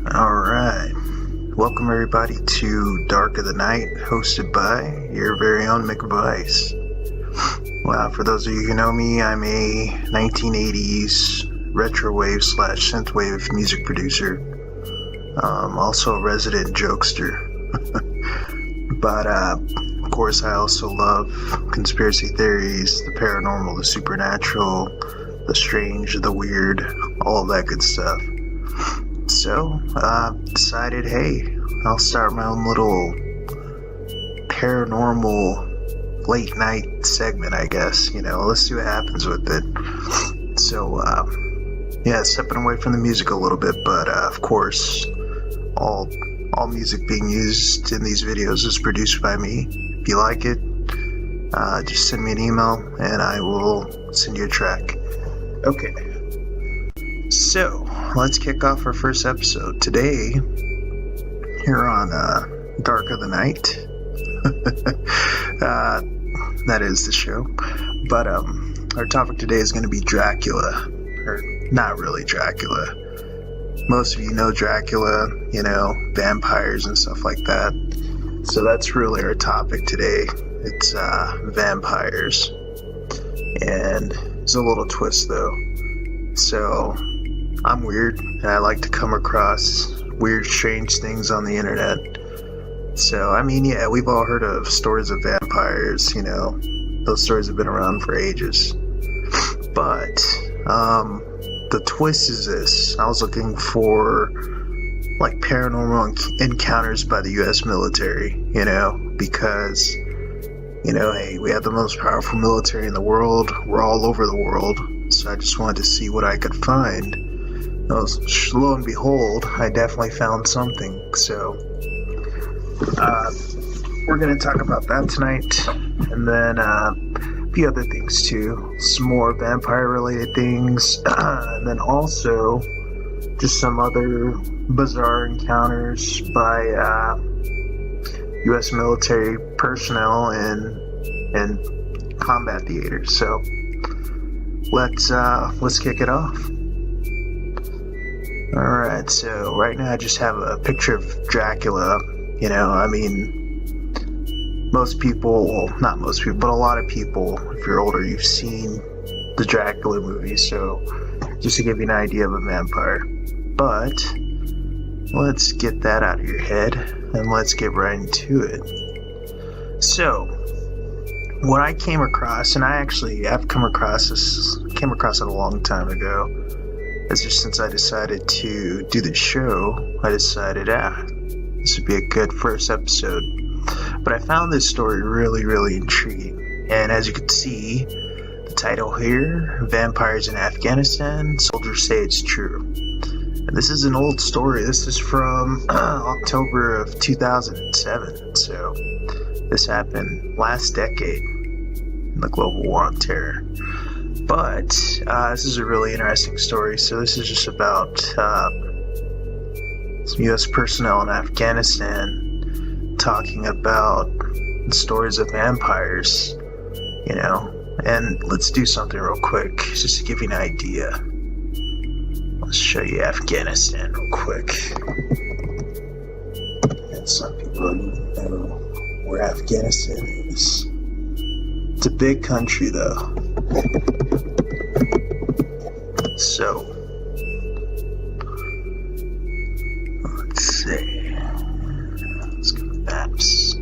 Alright, welcome everybody to Dark of the Night, hosted by your very own McVice. Well, for those of you who know me, I'm a 1980s retrowave / synthwave music producer. Also a resident jokester. But, of course, I also love conspiracy theories, the paranormal, the supernatural, the strange, the weird, all of that good stuff. So, decided, hey, I'll start my own little paranormal late night segment, I guess. Let's see what happens with it. So, stepping away from the music a little bit, but, of course, all music being used in these videos is produced by me. If you like it, just send me an email, and I will send you a track. Okay. So, let's kick off our first episode. Today, here on Dark of the Night, that is the show, but our topic today is going to be Dracula, or not really Dracula. Most of you know Dracula, vampires and stuff like that, so that's really our topic today. It's vampires, and there's a little twist though. So, I'm weird, and I like to come across weird, strange things on the internet. So, we've all heard of stories of vampires, those stories have been around for ages. But, the twist is this. I was looking for, paranormal encounters by the U.S. military, because, hey, we have the most powerful military in the world. We're all over the world. So I just wanted to see what I could find. Lo and behold, I definitely found something. So, we're going to talk about that tonight. And then a few other things too. Some more vampire-related things. And then also just some other bizarre encounters by U.S. military personnel and combat theaters. So, let's kick it off. Alright, so right now I just have a picture of Dracula. Most people, well, not most people, but a lot of people, if you're older, you've seen the Dracula movies, so just to give you an idea of a vampire. But let's get that out of your head and let's get right into it. So, what I came across, and I've come across it a long time ago. It's just since I decided to do the show, I decided, this would be a good first episode. But I found this story really, really intriguing. And as you can see, the title here, Vampires in Afghanistan, Soldiers Say It's True. And this is an old story. This is from October of 2007. So, this happened last decade in the global war on terror. But this is a really interesting story. So this is just about some U.S. personnel in Afghanistan talking about the stories of vampires, And let's do something real quick, just to give you an idea. Let's show you Afghanistan real quick. And some people don't even know where Afghanistan is. It's a big country, though. So, let's see. Let's go to maps.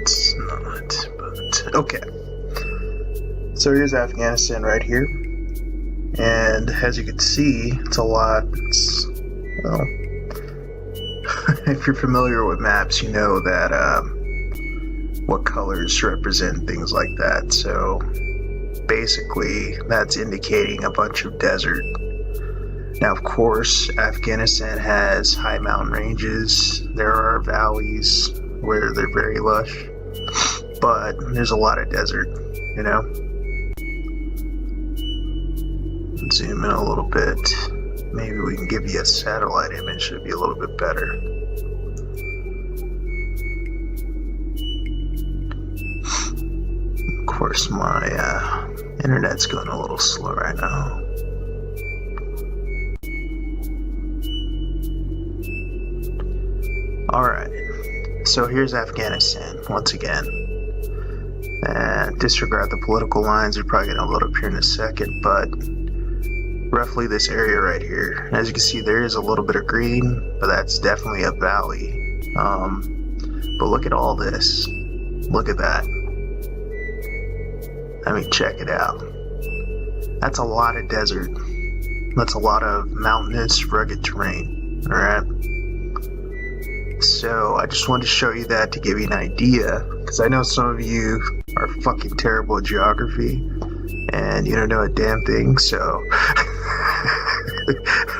It's not, but okay. So here's Afghanistan right here. And as you can see, it's a lot. If you're familiar with maps, you know that what colors represent things like that. So basically, that's indicating a bunch of desert. Now, of course, Afghanistan has high mountain ranges. There are valleys where they're very lush, but there's a lot of desert, Zoom in a little bit. Maybe we can give you a satellite image. It'd be a little bit better. course, my internet's going a little slow right now. Alright, so here's Afghanistan once again. And disregard the political lines, you're probably going to load up here in a second, but roughly this area right here. As you can see, there is a little bit of green, but that's definitely a valley. But look at all this. Look at that. I mean, check it out. That's a lot of desert. That's a lot of mountainous, rugged terrain. Alright? So, I just wanted to show you that to give you an idea, because I know some of you are fucking terrible at geography, and you don't know a damn thing, so I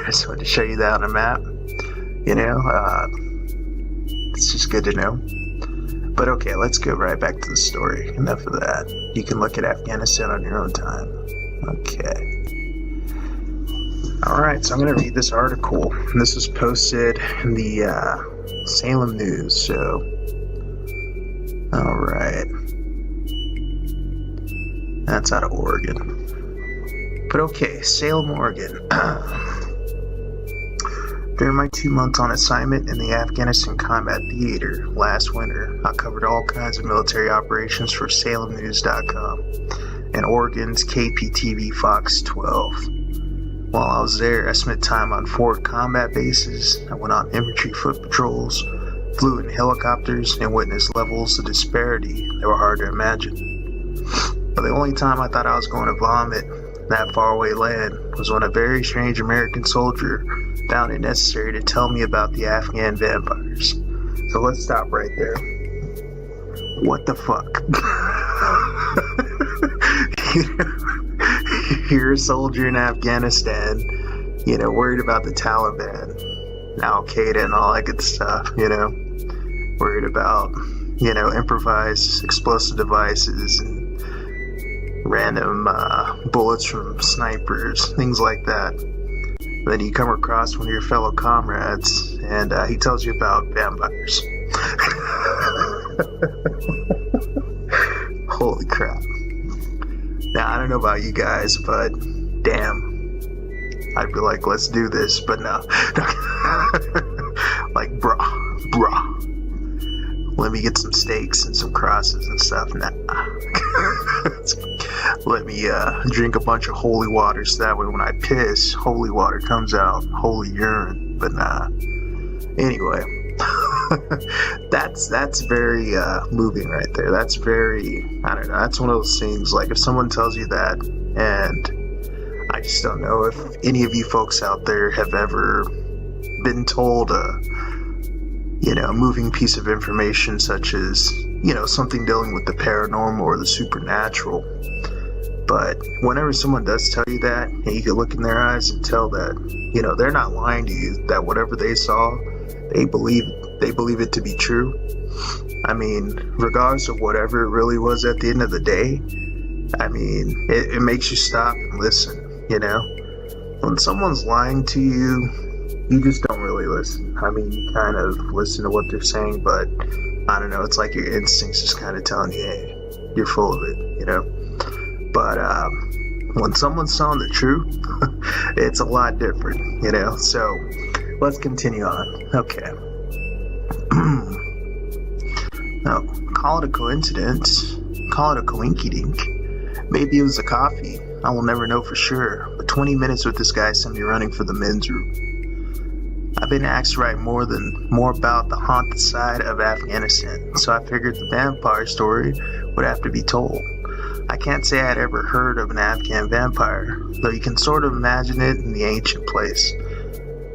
just wanted to show you that on a map. You know, it's just good to know. But okay, let's go right back to the story. Enough of that. You can look at Afghanistan on your own time. Okay. Alright, so I'm going to read this article. And this was posted in the Salem News, so... Alright. That's out of Oregon. But okay, Salem, Oregon. During my 2 months on assignment in the Afghanistan Combat Theater last winter, I covered all kinds of military operations for SalemNews.com and Oregon's KPTV Fox 12. While I was there, I spent time on forward combat bases, I went on infantry foot patrols, flew in helicopters, and witnessed levels of disparity that were hard to imagine. But the only time I thought I was going to vomit that faraway land was when a very strange American soldier found it necessary to tell me about the Afghan vampires. So let's stop right there. What the fuck? You're a soldier in Afghanistan, you know, worried about the Taliban, Al-Qaeda and all that good stuff, you know, worried about, you know, improvised explosive devices and random bullets from snipers, things like that. Then you come across one of your fellow comrades and he tells you about vampires. Holy crap. Now, I don't know about you guys, but damn, I'd be like, let's do this, but no. Like, bruh, let me get some steaks and some crosses and stuff. Nah. Let me drink a bunch of holy water so that way when I piss, holy water comes out, holy urine, but nah. Anyway, that's very moving right there. That's very, I don't know, that's one of those things, like if someone tells you that, and I just don't know if any of you folks out there have ever been told a, you know, a moving piece of information such as, you know, something dealing with the paranormal or the supernatural. But whenever someone does tell you that, and you can look in their eyes and tell that, you know, they're not lying to you, that whatever they saw, they believe it to be true. I mean, regardless of whatever it really was at the end of the day, I mean, it makes you stop and listen, you know? When someone's lying to you, you just don't really listen. I mean, you kind of listen to what they're saying, but I don't know, it's like your instincts just kind of telling you, hey, you're full of it, you know? But when someone's telling the truth, it's a lot different, you know? So, let's continue on. Okay. Now, call it a coincidence. Call it a coinky-dink. Maybe it was a coffee. I will never know for sure. But 20 minutes with this guy sent me running for the men's room. I've been asked to write more about the haunted side of Afghanistan, so I figured the vampire story would have to be told. I can't say I'd ever heard of an Afghan vampire, though you can sort of imagine it in the ancient place.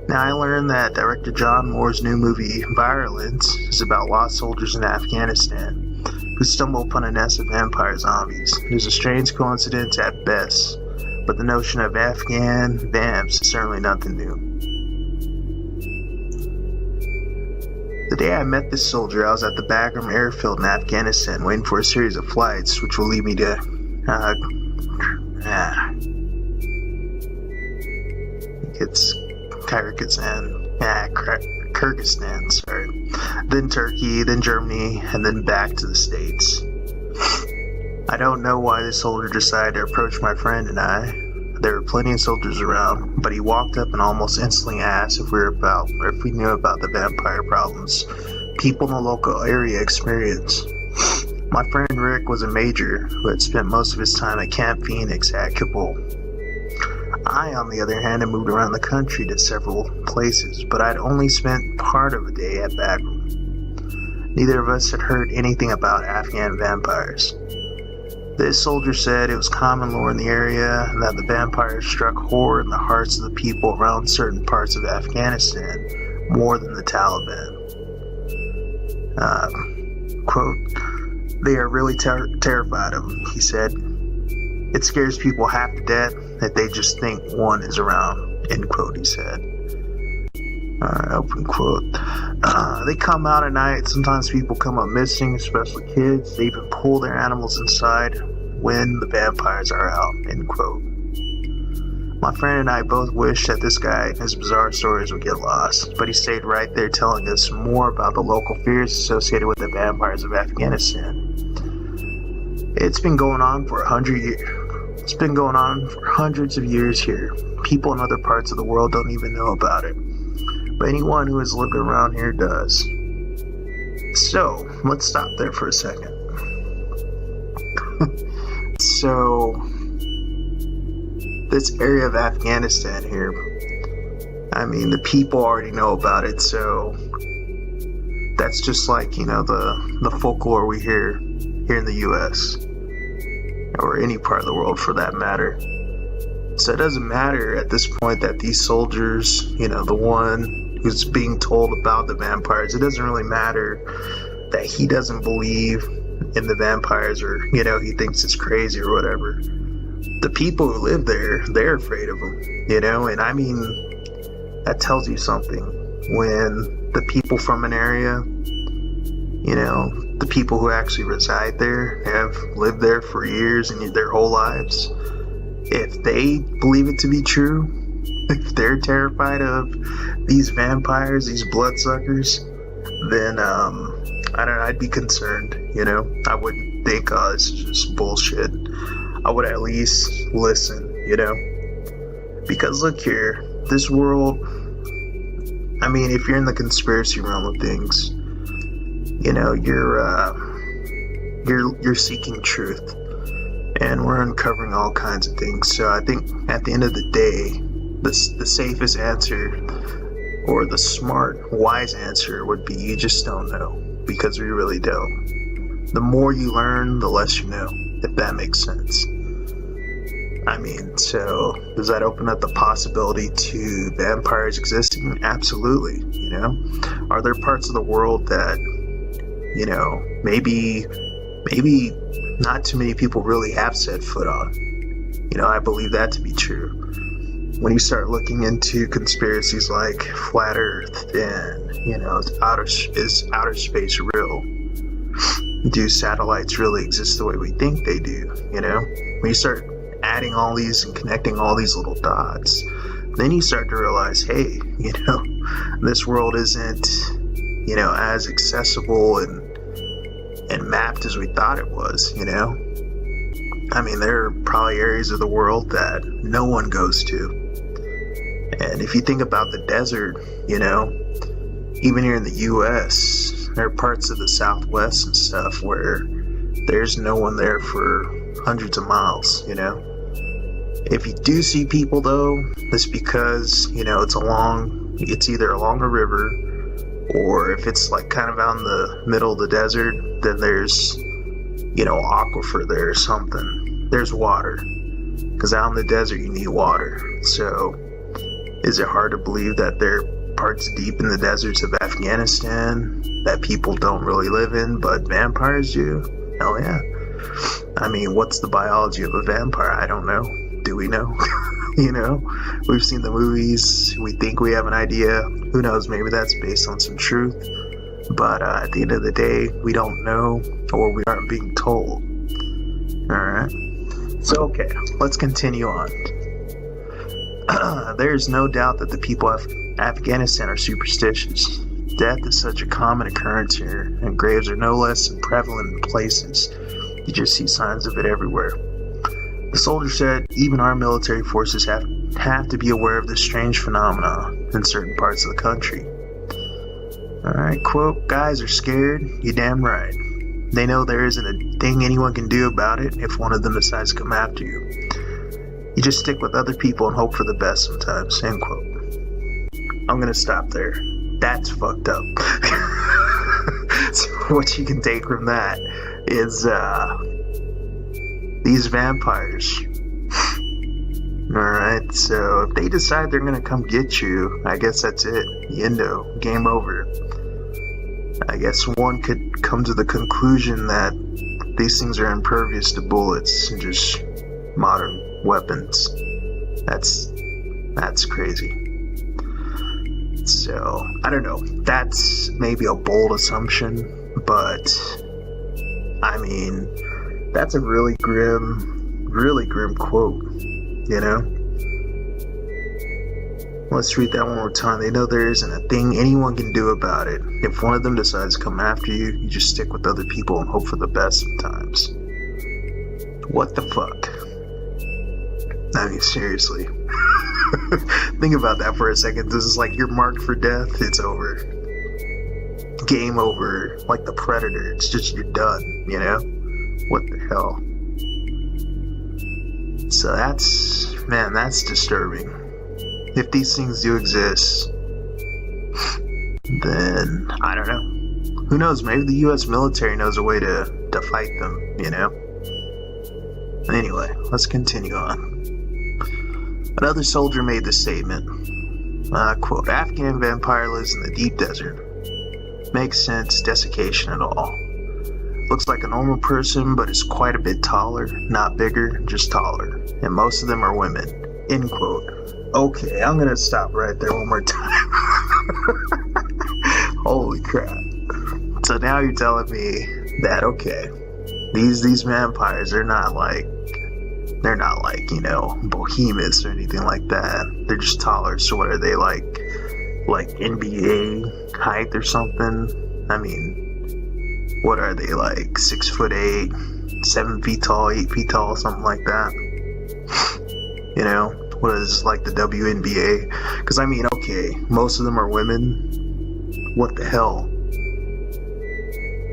Now, I learned that director John Moore's new movie, Virulence, is about lost soldiers in Afghanistan who stumble upon a nest of vampire zombies. It is a strange coincidence at best, but the notion of Afghan vamps is certainly nothing new. The day I met this soldier, I was at the Bagram airfield in Afghanistan waiting for a series of flights which will lead me to it's Kyrgyzstan, sorry. Then Turkey, then Germany, and then back to the States. I don't know why the soldier decided to approach my friend and I. There were plenty of soldiers around, but he walked up and almost instantly asked if we knew about the vampire problems people in the local area experience. My friend Rick was a major who had spent most of his time at Camp Phoenix at Kabul. I, on the other hand, had moved around the country to several places, but I'd only spent part of a day at Bagram. Neither of us had heard anything about Afghan vampires. This soldier said it was common lore in the area and that the vampires struck horror in the hearts of the people around certain parts of Afghanistan more than the Taliban. Quote, they are really terrified of them, he said. It scares people half to death that they just think one is around, end quote, he said. Open quote. They come out at night. Sometimes people come up missing, especially kids. They even pull their animals inside when the vampires are out, end quote. My friend and I both wished that this guy and his bizarre stories would get lost, but he stayed right there telling us more about the local fears associated with the vampires of Afghanistan. It's been going on for 100 years. It's been going on for hundreds of years here. People in other parts of the world don't even know about it. But anyone who has lived around here does. So, let's stop there for a second. So, this area of Afghanistan here, I mean, the people already know about it, so that's just like, you know, the folklore we hear here in the U.S. or any part of the world for that matter. So it doesn't matter at this point that these soldiers, you know, the one who's being told about the vampires, it doesn't really matter that he doesn't believe in the vampires or, you know, he thinks it's crazy or whatever. The people who live there, they're afraid of them, you know, and I mean, that tells you something. When the people from an area, you know, the people who actually reside there have lived there for years and their whole lives, if they believe it to be true, if they're terrified of these vampires, these bloodsuckers, then I'd be concerned, you know. I wouldn't think, oh, this is just bullshit. I would at least listen, you know. Because look here, this world, I mean, if you're in the conspiracy realm of things, you know, you're seeking truth. And we're uncovering all kinds of things. So I think at the end of the day, the safest answer, or the smart, wise answer would be you just don't know, because we really don't. The more you learn, the less you know, if that makes sense. I mean, so does that open up the possibility to vampires existing? Absolutely, you know. Are there parts of the world that, you know, maybe not too many people really have set foot on? You know, I believe that to be true. When you start looking into conspiracies like flat Earth and, you know, is outer space real? Do satellites really exist the way we think they do? You know, when you start adding all these and connecting all these little dots, then you start to realize, hey, you know, this world isn't, you know, as accessible and mapped as we thought it was, you know. I mean, there are probably areas of the world that no one goes to. And if you think about the desert, you know, even here in the U.S., there are parts of the Southwest and stuff where there's no one there for hundreds of miles, you know. If you do see people, though, it's because, you know, it's either along a river, or if it's like kind of out in the middle of the desert, then there's, you know, aquifer there or something. There's water, because out in the desert you need water. So is it hard to believe that there are parts deep in the deserts of Afghanistan that people don't really live in, but vampires do? Hell yeah. I mean, what's the biology of a vampire? I don't know. Do we know? You know, we've seen the movies. We think we have an idea. Who knows? Maybe that's based on some truth. But at the end of the day, we don't know, or we aren't being told. Alright. So, okay, let's continue on. There's no doubt that the people of Afghanistan are superstitious. Death is such a common occurrence here, and graves are no less prevalent in places You just see signs of it everywhere. The soldier said even our military forces have to be aware of this strange phenomenon in certain parts of the country. Alright, quote, guys are scared, you damn right. They know there isn't a thing anyone can do about it if one of them decides to come after you. You just stick with other people and hope for the best sometimes, end quote. I'm gonna stop there. That's fucked up. So what you can take from that is, these vampires. Alright, so if they decide they're gonna come get you, I guess that's it. Yendo. Game over. I guess one could come to the conclusion that these things are impervious to bullets and just modern weapons. That's crazy. So, I don't know. That's maybe a bold assumption, but I mean, that's a really grim quote, you know? Let's read that one more time. They know there isn't a thing anyone can do about it. If one of them decides to come after you, you just stick with other people and hope for the best sometimes. What the fuck? I mean, seriously. Think about that for a second. This is like you're marked for death. It's over. Game over. Like the Predator. It's just you're done, you know? What the hell? So that's disturbing. If these things do exist, then I don't know. Who knows? Maybe the U.S. military knows a way to fight them, you know? Anyway, let's continue on. Another soldier made this statement. Quote, Afghan vampire lives in the deep desert. Makes sense, desiccation and all. Looks like a normal person, but is quite a bit taller. Not bigger, just taller. And most of them are women. End quote. Okay, I'm gonna stop right there one more time. Holy crap. So now you're telling me that, okay, these vampires, they're not like, you know, behemoths or anything like that. They're just taller. So what are they, like NBA height or something? I mean, what are they, like 6'8", 7 feet tall, 8 feet tall, something like that? You know, what is like the WNBA? Because I mean, okay, most of them are women. What the hell?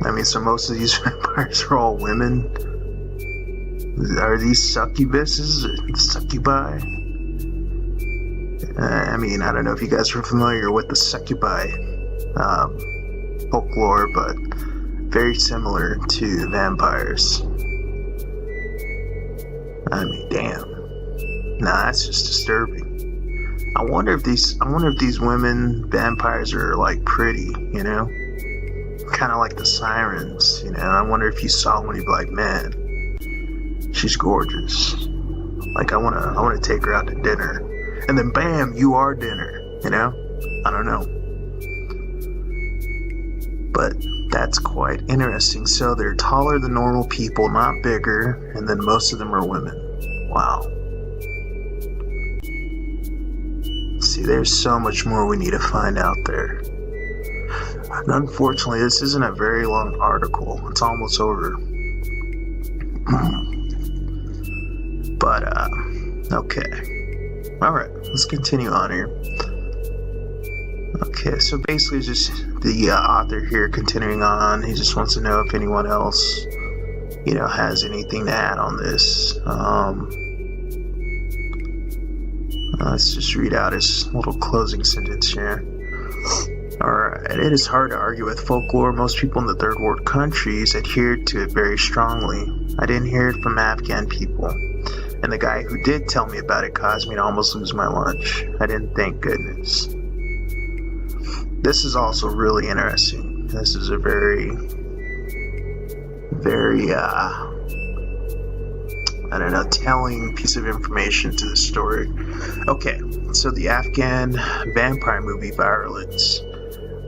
I mean, so most of these vampires are all women. Are these succubuses or succubi? I mean, I don't know if you guys are familiar with the succubi folklore, but very similar to vampires. I mean, damn. Nah, that's just disturbing. I wonder if these women vampires are like pretty, you know? Kind of like the sirens, you know? I wonder if you saw one, you'd be like, man, she's gorgeous. Like, I wanna take her out to dinner. And then bam, you are dinner, you know? I don't know. But that's quite interesting. So they're taller than normal people, not bigger, and then most of them are women. Wow. See, there's so much more we need to find out there. And unfortunately, this isn't a very long article. It's almost over. But, okay. Alright, let's continue on here. Okay, so basically it's just the author here continuing on. He just wants to know if anyone else, you know, has anything to add on this. Let's just read out his little closing sentence here. Alright, it is hard to argue with folklore. Most people in the third world countries adhered to it very strongly. I didn't hear it from Afghan people. And the guy who did tell me about it caused me to almost lose my lunch. I didn't, thank goodness. This is also really interesting. This is a very, I don't know, telling piece of information to the story. Okay, so the Afghan vampire movie Virulence.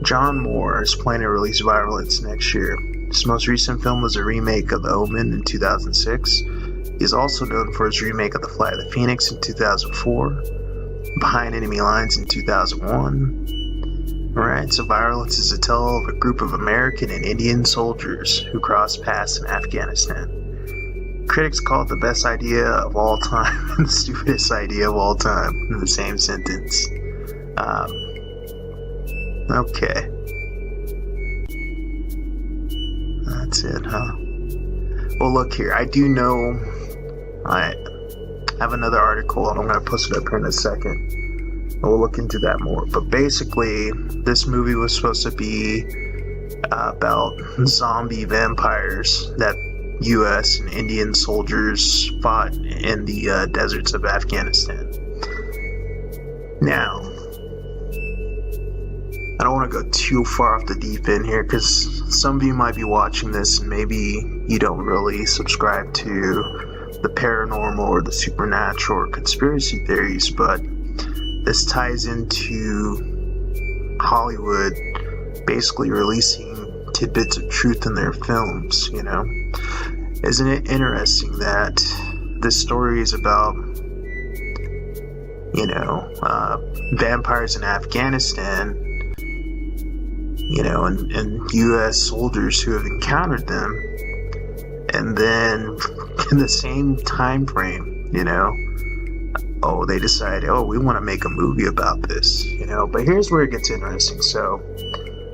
John Moore is planning to release Virulence next year. His most recent film was a remake of The Omen in 2006. He is also known for his remake of The Flight of the Phoenix in 2004, Behind Enemy Lines in 2001. Alright, so Virulence is a tale of a group of American and Indian soldiers who cross paths in Afghanistan. Critics call it the best idea of all time and the stupidest idea of all time in the same sentence. Okay. That's it, huh? Well, look here. I do know. I have another article, and I'm going to post it up here in a second. We'll look into that more. But basically, this movie was supposed to be about zombie vampires that U.S. and Indian soldiers fought in the deserts of Afghanistan. Now, I don't want to go too far off the deep end here, because some of you might be watching this and maybe you don't really subscribe to the paranormal or the supernatural or conspiracy theories, but this ties into Hollywood basically releasing tidbits of truth in their films, you know? Isn't it interesting that this story is about, you know, vampires in Afghanistan, you know, and U.S. soldiers who have encountered them, and then in the same time frame, you know, they decide, we want to make a movie about this, you know. But here's where it gets interesting. So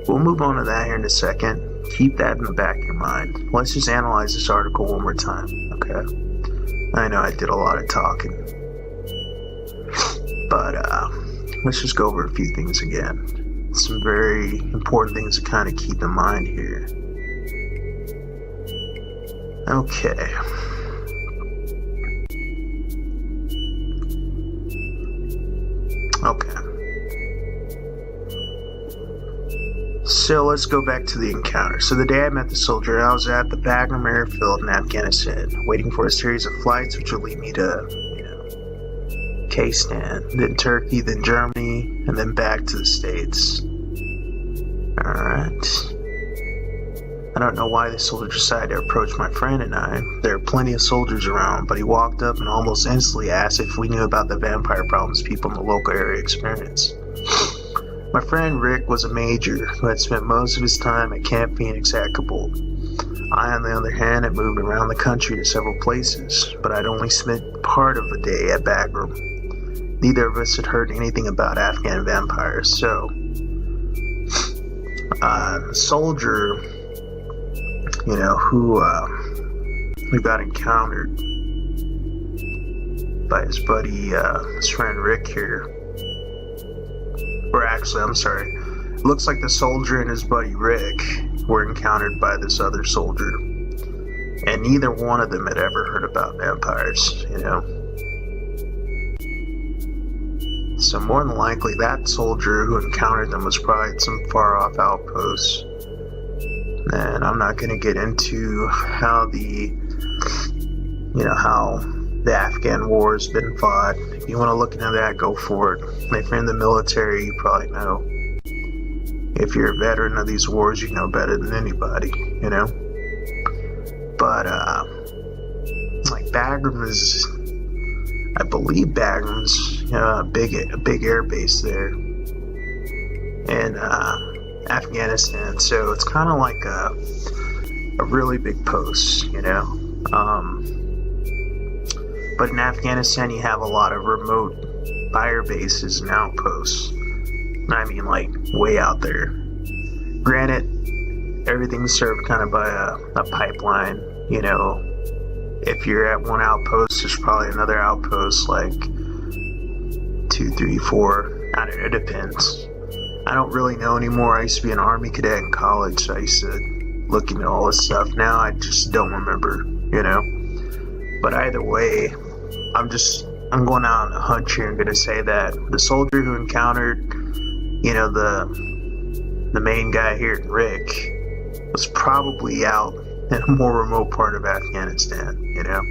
we'll move on to that here in a second. Keep that in the back of your mind. Let's just analyze this article one more time, okay? I know I did a lot of talking, but let's just go over a few things again. Some very important things to kind of keep in mind here. Okay. So let's go back to the encounter. So the day I met the soldier, I was at the Bagram airfield in Afghanistan, waiting for a series of flights which would lead me to, you know, Pakistan, then Turkey, then Germany, and then back to the States. Alright. I don't know why the soldier decided to approach my friend and I. There are plenty of soldiers around, but he walked up and almost instantly asked if we knew about the vampire problems people in the local area experience. My friend Rick was a major who had spent most of his time at Camp Phoenix at Kabul. I, on the other hand, had moved around the country to several places, but I'd only spent part of a day at Bagram. Neither of us had heard anything about Afghan vampires, so the soldier, you know, who got encountered by his buddy, his friend Rick here. Or actually, I'm sorry. It looks like the soldier and his buddy Rick were encountered by this other soldier. And neither one of them had ever heard about vampires, you know. So more than likely, that soldier who encountered them was probably at some far-off outpost. And I'm not going to get into how the Afghan war has been fought. If you want to look into that, go for it. If you're in the military, you probably know. If you're a veteran of these wars, you know better than anybody, you know. But, like Bagram is, I believe Bagram's a big air base there in Afghanistan. So it's kind of like a really big post, you know. But in Afghanistan, you have a lot of remote fire bases and outposts. I mean, like, way out there. Granted, everything's served kind of by a pipeline, you know. If you're at one outpost, there's probably another outpost, like 2, 3, 4. I don't know, it depends. I don't really know anymore. I used to be an Army cadet in college, so I used to look into all this stuff. Now I just don't remember, you know. But either way, I'm going out on a hunch here and going to say that the soldier who encountered, you know, the main guy here, Rick, was probably out in a more remote part of Afghanistan, you know.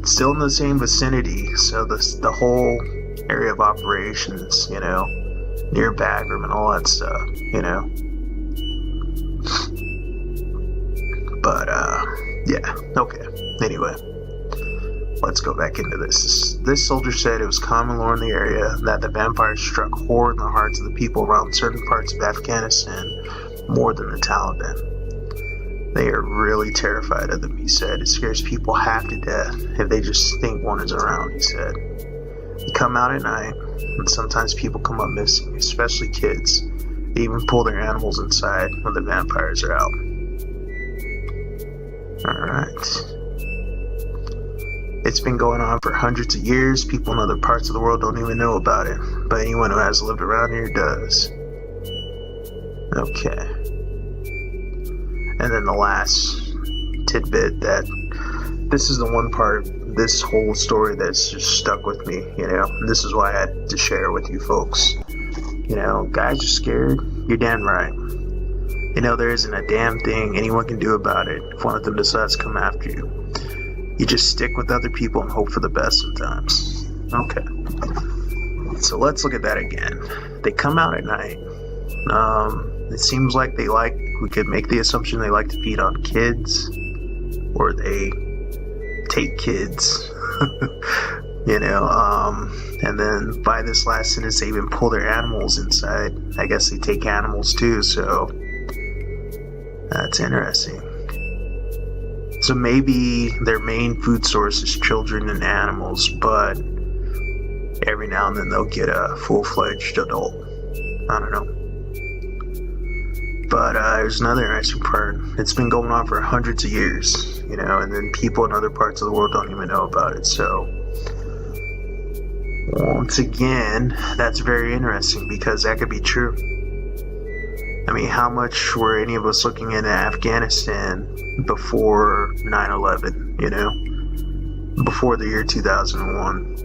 Still in the same vicinity, so the whole area of operations, you know, near Bagram and all that stuff, you know. But, yeah, okay. Anyway, let's go back into this. This soldier said it was common lore in the area that the vampires struck horror in the hearts of the people around certain parts of Afghanistan more than the Taliban. They are really terrified of them, he said. It scares people half to death if they just think one is around, he said. They come out at night, and sometimes people come up missing, especially kids. They even pull their animals inside when the vampires are out. Alright. It's been going on for hundreds of years. People in other parts of the world don't even know about it, but anyone who has lived around here does. Okay. And then the last tidbit, that this is the one part of this whole story that's just stuck with me, you know. And this is why I had to share it with you folks. You know, guys are scared. You're damn right. You know, there isn't a damn thing anyone can do about it if one of them decides to come after you. You just stick with other people and hope for the best sometimes. Okay. So let's look at that again. They come out at night. It seems like we could make the assumption they like to feed on kids, or they take kids, you know, and then by this last sentence, they even pull their animals inside. I guess they take animals too, so that's interesting. So maybe their main food source is children and animals, but every now and then they'll get a full-fledged adult. I don't know. But there's another interesting part. It's been going on for hundreds of years, you know, and then people in other parts of the world don't even know about it. So, once again, that's very interesting because that could be true. I mean, how much were any of us looking into Afghanistan before 9/11, you know? Before the year 2001.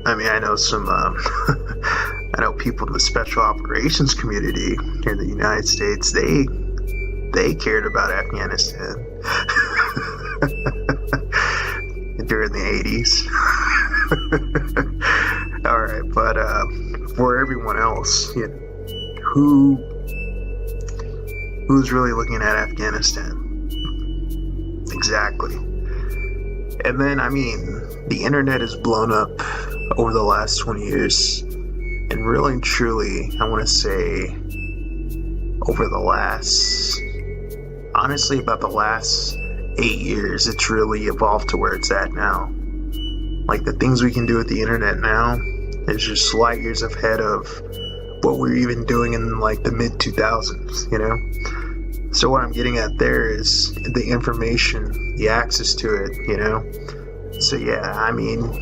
I mean, I know some, I know people in the special operations community here in the United States, they cared about Afghanistan during the 80s. Alright, but for everyone else, you know, who's really looking at Afghanistan? Exactly. And then, I mean, the internet has blown up over the last 20 years. And really and truly, I want to say, over the last, honestly, about the last 8 years, it's really evolved to where it's at now. Like, the things we can do with the internet now is just light years ahead of what we were even doing in, like, the mid-2000s, you know? So what I'm getting at there is the information, the access to it, you know? So yeah, I mean,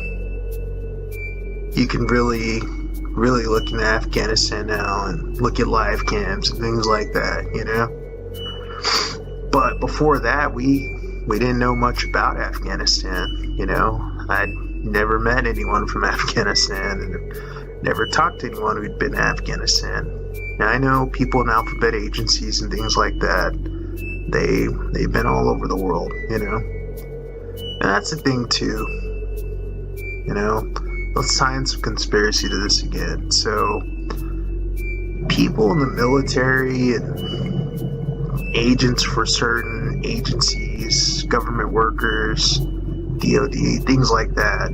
you can really look into Afghanistan now and look at live cams and things like that, you know? But before that, we didn't know much about Afghanistan, you know? I'd never met anyone from Afghanistan and never talked to anyone who'd been to Afghanistan. Now, I know people in alphabet agencies and things like that, they've been all over the world, you know? And that's the thing, too. You know? Let's tie in some conspiracy to this again. So, people in the military and agents for certain agencies, government workers, DOD, things like that,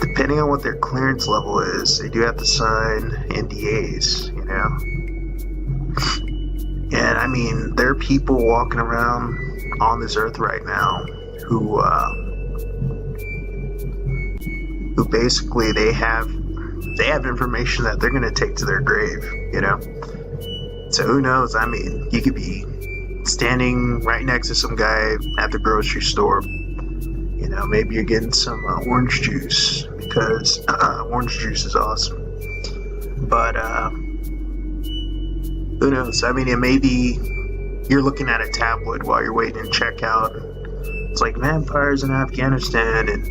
depending on what their clearance level is, they do have to sign NDAs, you know? And I mean, there are people walking around on this earth right now who basically they have information that they're going to take to their grave, you know? So who knows? I mean, you could be standing right next to some guy at the grocery store. You know, maybe you're getting some orange juice because orange juice is awesome. But who knows? I mean, it may be you're looking at a tablet while you're waiting to check out. It's like vampires in Afghanistan, and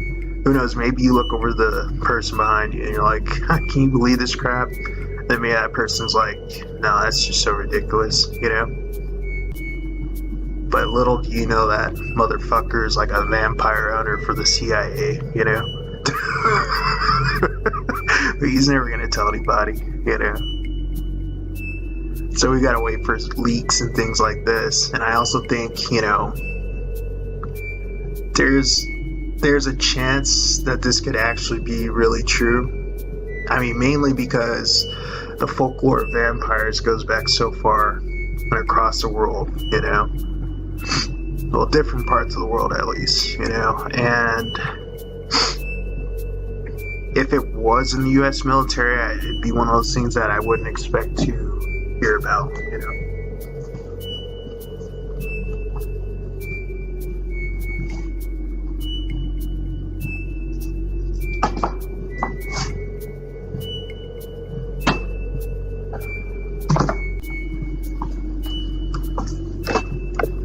who knows, maybe you look over the person behind you and you're like, can you believe this crap? Then maybe that person's like, no, that's just so ridiculous, you know? But little do you know that motherfucker is like a vampire hunter for the CIA, you know? But he's never gonna tell anybody, you know? So we gotta wait for leaks and things like this. And I also think, you know, there's a chance that this could actually be really true. I mean, mainly because the folklore of vampires goes back so far. across the world, well, different parts of the world at least, and if it was in the U.S. military, it'd be one of those things that I wouldn't expect to hear about,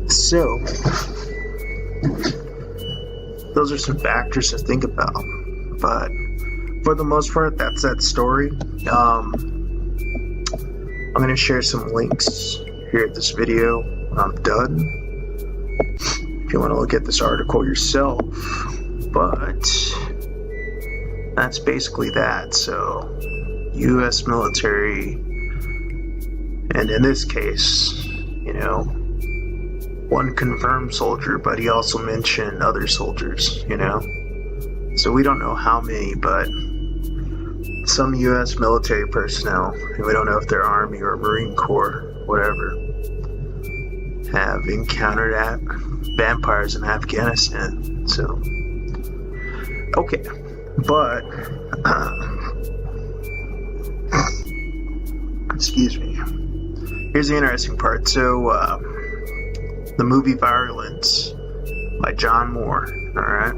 So, those are some factors to think about, but for the most part, that's that story. I'm going to share some links here at this video when I'm done, if you want to look at this article yourself, but that's basically that. So, U.S. military, and in this case, one confirmed soldier, but he also mentioned other soldiers, So we don't know how many, but some U.S. military personnel, and we don't know if they're Army or Marine Corps, whatever, have encountered vampires in Afghanistan. So, okay, but, excuse me. Here's the interesting part. So, the movie Virulence by John Moore, alright?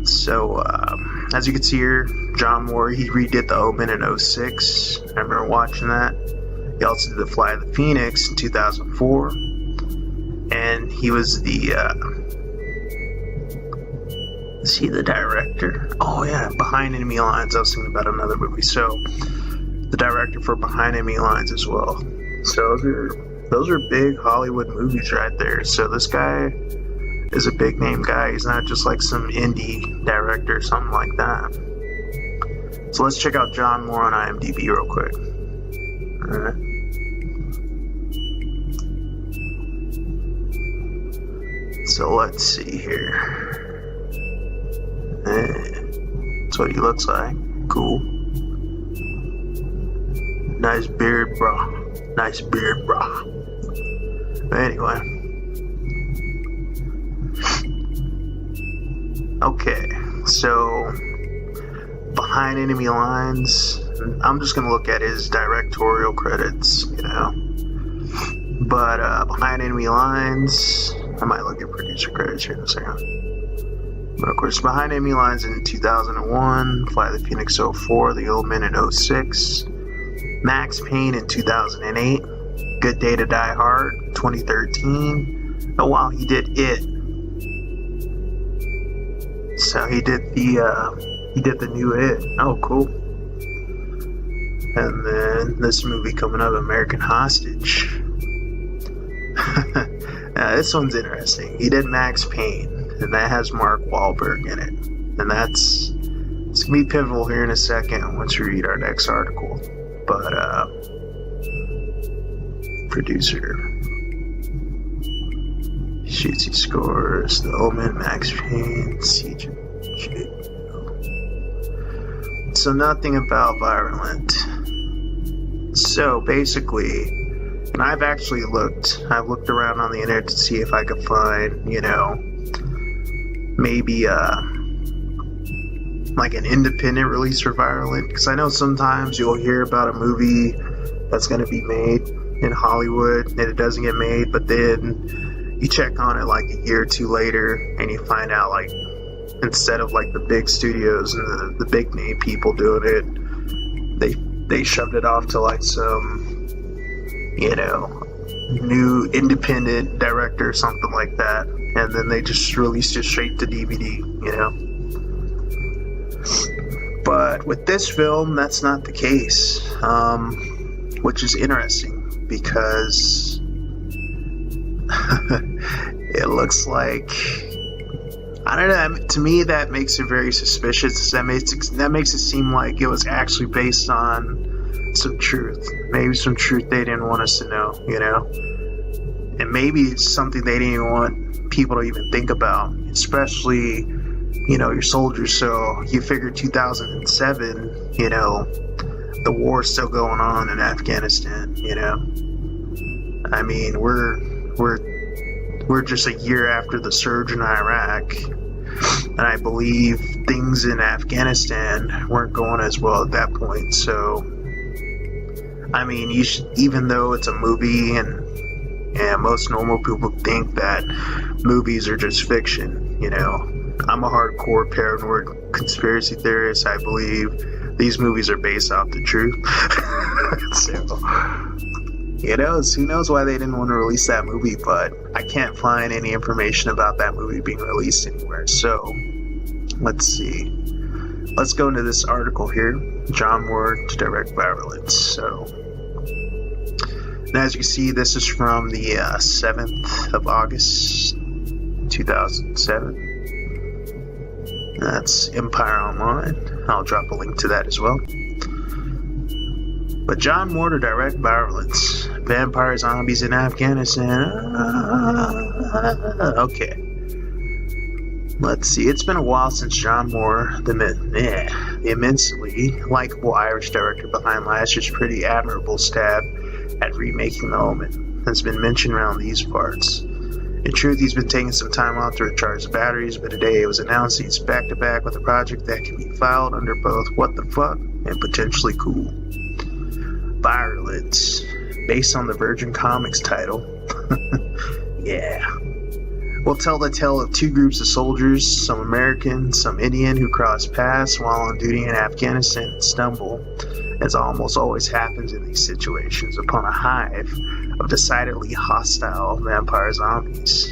So, as you can see here, John Moore, he redid The Omen in 2006. I remember watching that. He also did The Fly of the Phoenix in 2004. And he was is he the director? Oh yeah, Behind Enemy Lines. I was thinking about another movie. So, the director for Behind Enemy Lines as well. So, those are big Hollywood movies right there. So this guy is a big name guy. He's not just like some indie director or something like that. So let's check out John Moore on IMDb real quick. Alright. So let's see here. That's what he looks like. Cool. Nice beard, bro. Nice beard, bro. Anyway. Okay, so Behind Enemy Lines, I'm just going to look at his directorial credits, But Behind Enemy Lines, I might look at producer credits here in a second. But of course, Behind Enemy Lines in 2001, Fly the Phoenix 04, The Omen in 06, Max Payne in 2008, Good Day to Die Hard 2013. Oh wow, he did It. So he did the new It. Oh cool. And then this movie coming up, American Hostage. This one's interesting. He did Max Payne, and that has Mark Wahlberg in it. And it's gonna be pivotal here in a second once we read our next article. But producer, shoots, he scores, The Omen, Max Payne, CJ. So nothing about Virulent. So basically, and I've looked around on the internet to see if I could find, maybe like an independent release for Virulent, because I know sometimes you'll hear about a movie that's going to be made in Hollywood and it doesn't get made, but then you check on it like a year or two later and you find out like instead of like the big studios and the big name people doing it, they shoved it off to like some new independent director or something like that, and then they just released it straight to DVD, But with this film, that's not the case, which is interesting because it looks like, I don't know, to me that makes it very suspicious. That makes it seem like it was actually based on some truth. Maybe some truth they didn't want us to know, And maybe it's something they didn't even want people to even think about, especially your soldiers. So you figure 2007, the war's still going on in Afghanistan, I mean, we're just a year after the surge in Iraq, and I believe things in Afghanistan weren't going as well at that point. So, I mean, even though it's a movie, and most normal people think that movies are just fiction, you know. I'm a hardcore paranoid conspiracy theorist. I believe these movies are based off the truth. So, who knows why they didn't want to release that movie, but I can't find any information about that movie being released anywhere. So, let's see. Let's go into this article here. John Moore to direct Virulence. So, and as you can see, this is from the 7th of August, 2007. That's Empire Online. I'll drop a link to that as well. But John Moore to direct Virulence. Vampire zombies in Afghanistan. Okay. Let's see. It's been a while since John Moore, the immensely likable Irish director behind last year's pretty admirable stab at remaking The Omen, has been mentioned around these parts. In truth, he's been taking some time off to recharge the batteries, but today it was announced he's back-to-back with a project that can be filed under both what the fuck and potentially cool. Virulence, based on the Virgin Comics title. Yeah. We'll tell the tale of two groups of soldiers, some American, some Indian, who cross paths while on duty in Afghanistan and stumble, as almost always happens in these situations, upon a hive of decidedly hostile vampire zombies.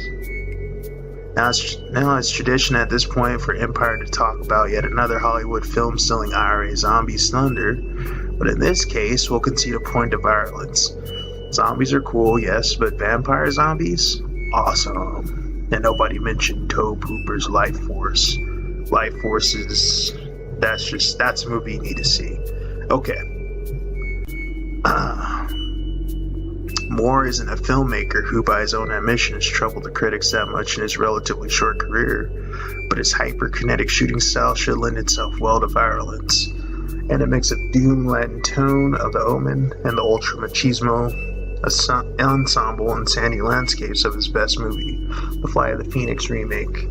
Now it's tradition at this point for Empire to talk about yet another Hollywood film stealing IRA zombies thunder, but in this case, we'll concede a point to Virulence. Zombies are cool, yes, but vampire zombies? Awesome. And nobody mentioned Toe Pooper's Life Force. Life Force is... that's a movie you need to see. Okay. Moore isn't a filmmaker who, by his own admission, has troubled the critics that much in his relatively short career, but his hyper-kinetic shooting style should lend itself well to Virulence, and a mix of doom-laden tone of The Omen and the ultra-machismo ensemble and sandy landscapes of his best movie, The Flight of the Phoenix remake.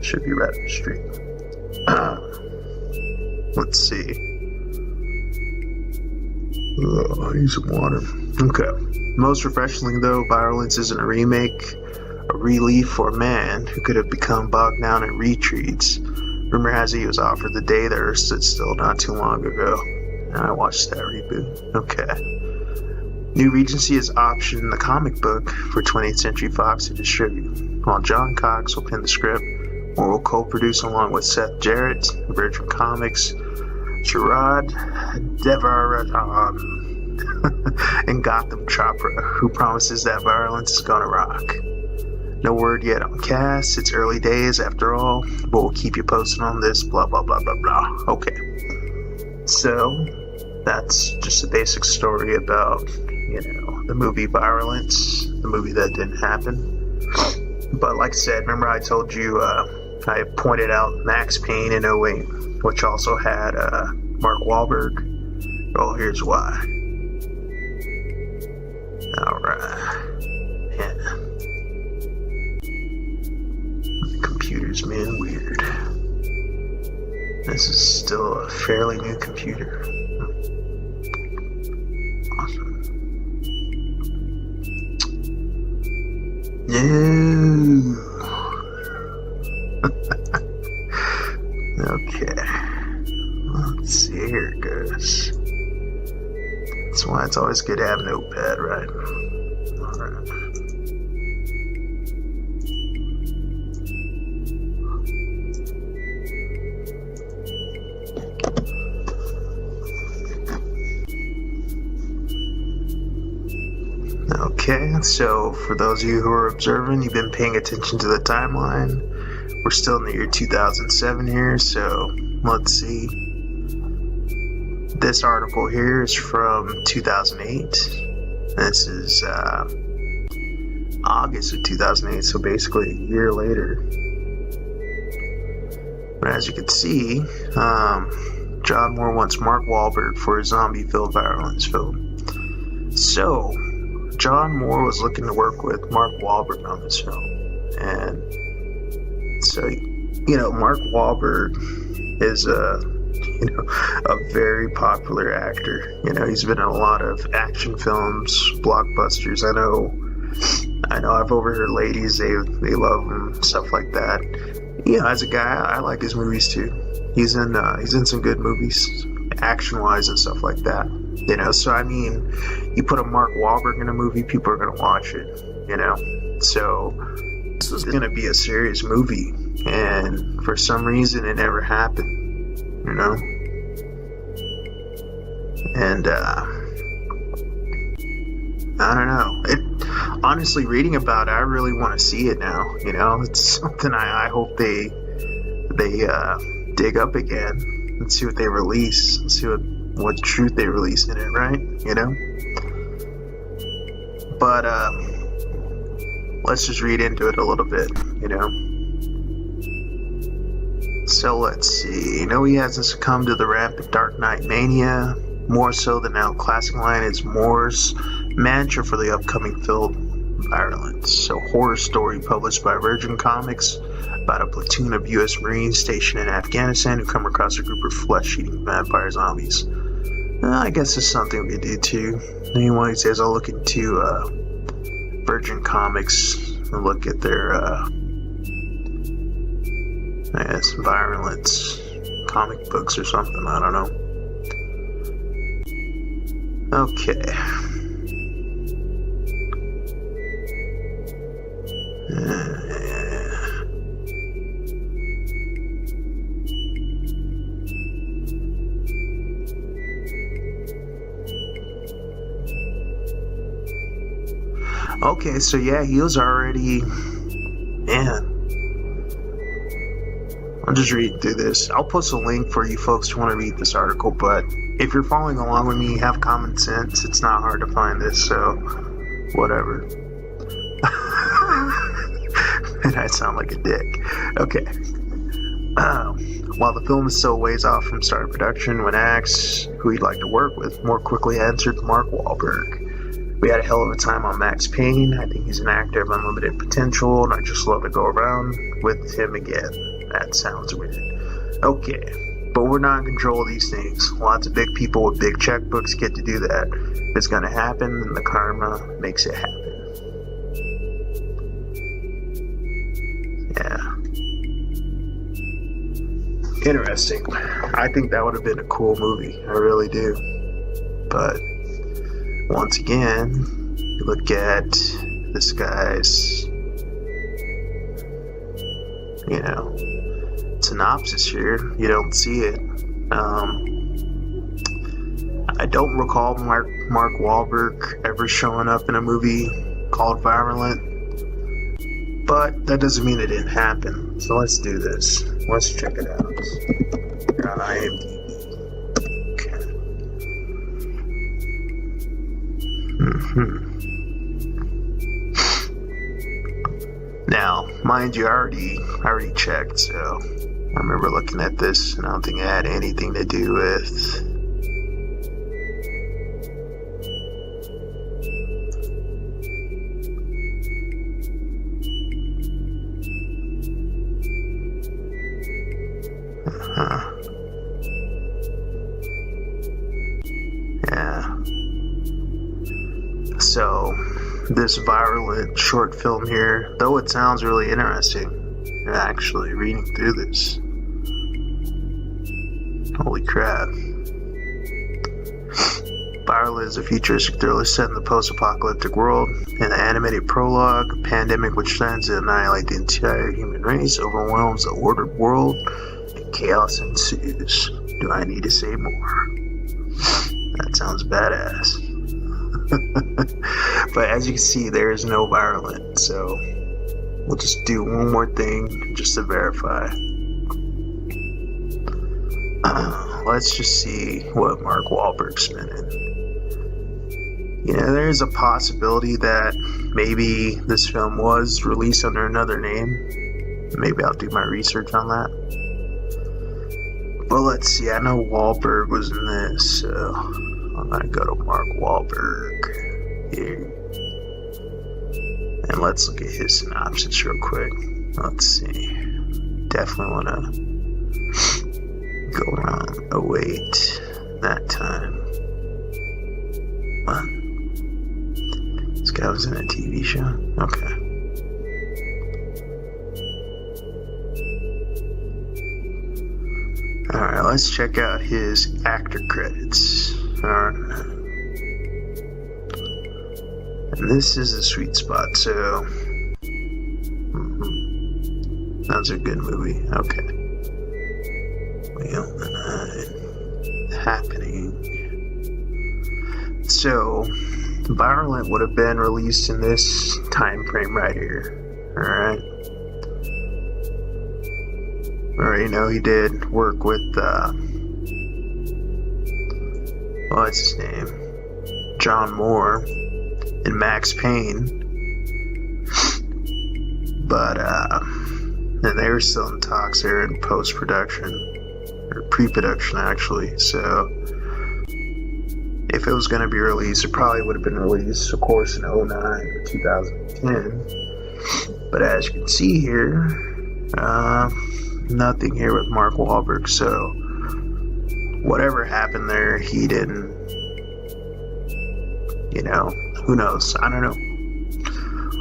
Should be right up the street. Let's see. I need some water. Okay. Most refreshingly, though, Virulence isn't a remake, a relief for a man who could have become bogged down in retreats. Rumor has it he was offered the day the Earth stood still not too long ago. And I watched that reboot. Okay. New Regency has optioned the comic book for 20th Century Fox to distribute, while John Cox will pen the script, or will co-produce along with Seth Jarrett, Virgin Comics, Sharad Devarajan, and Gotham Chopra, who promises that Virulence is gonna rock. No word yet on cast. It's early days after all, but we'll keep you posted on this, blah blah blah blah blah. Okay. So that's just a basic story about, the movie Virulence, the movie that didn't happen. But like I said, remember I told you I pointed out Max Payne in 08, which also had Mark Wahlberg. Well, here's why. Alright. Yeah. Computers, man, weird. This is still a fairly new computer. Awesome. No. Okay. Let's see, here it goes. That's why it's always good to have a notepad, right? Alright. Okay, so for those of you who are observing, you've been paying attention to the timeline. We're still in the year 2007 here, so let's see. This article here is from 2008. This is August of 2008, so basically a year later. But as you can see, John Moore wants Mark Wahlberg for a zombie-filled Virulence film. So, John Moore was looking to work with Mark Wahlberg on this film. And so, Mark Wahlberg is a very popular actor. He's been in a lot of action films, blockbusters. I know I've overheard ladies, they love him, stuff like that. As a guy, I like his movies too. He's in some good movies, action-wise and stuff like that. So I mean, you put a Mark Wahlberg in a movie, people are gonna watch it. So this was gonna be a serious movie, and for some reason, it never happened. And I don't know. Honestly, reading about it, I really want to see it now. It's something I hope they dig up again and see what they release, and see what truth they release in it, right? But let's just read into it a little bit, So let's see. He hasn't succumbed to the rampant Dark Knight mania, more so than now classic line is Moore's mantra for the upcoming film Virulence, a horror story published by Virgin Comics about a platoon of U.S. Marines stationed in Afghanistan who come across a group of flesh-eating vampire zombies. I guess it's something we could do too. Anyone who says I'll look into Virgin Comics and look at their Virulence comic books or something, I don't know. Okay. Okay, so yeah, he was already... Man. I'm just reading through this. I'll post a link for you folks who want to read this article, but if you're following along with me, have common sense. It's not hard to find this, so whatever. And I sound like a dick. Okay. While the film is still ways off from start of production, when asked who he'd like to work with, Moore quickly answered Mark Wahlberg. We had a hell of a time on Max Payne. I think he's an actor of unlimited potential, and I'd just love to go around with him again. That sounds weird. Okay, but we're not in control of these things. Lots of big people with big checkbooks get to do that. If it's gonna happen, then the karma makes it happen. Yeah. Interesting. I think that would have been a cool movie. I really do. But once again, you look at this guy's, synopsis here. You don't see it. I don't recall Mark Wahlberg ever showing up in a movie called Virulent, but that doesn't mean it didn't happen. So let's do this. Let's check it out. You're on IMDb. Now, mind you, I already checked, so I remember looking at this, and I don't think it had anything to do with yeah. So, this Virulent short film here, though it sounds really interesting, actually reading through this. Holy crap. Virulent is a futuristic thriller set in the post-apocalyptic world. In the animated prologue, a pandemic which threatens to annihilate the entire human race overwhelms the ordered world, and chaos ensues. Do I need to say more? That sounds badass. But as you can see, there is no Virulent, so we'll just do one more thing just to verify. Let's just see what Mark Wahlberg's been in. There's a possibility that maybe this film was released under another name. Maybe I'll do my research on that. But let's see, I know Wahlberg was in this, so I'm gonna go to Mark Wahlberg here. And let's look at his synopsis real quick. Let's see. Definitely want to go around 08, that time. What? This guy was in a TV show? Okay. Alright, let's check out his actor credits. Alright. And this is a sweet spot, so... That's a good movie. Okay. Well, happening. So, Virulent would have been released in this time frame right here. Alright. Already know he did work with, what's his name? John Moore and Max Payne. But, and they were still in talks. They were in post-production, or pre-production actually, so if it was going to be released, it probably would have been released, of course, in 09 or 2010, but as you can see here, nothing here with Mark Wahlberg, so whatever happened there, he didn't, who knows, I don't know.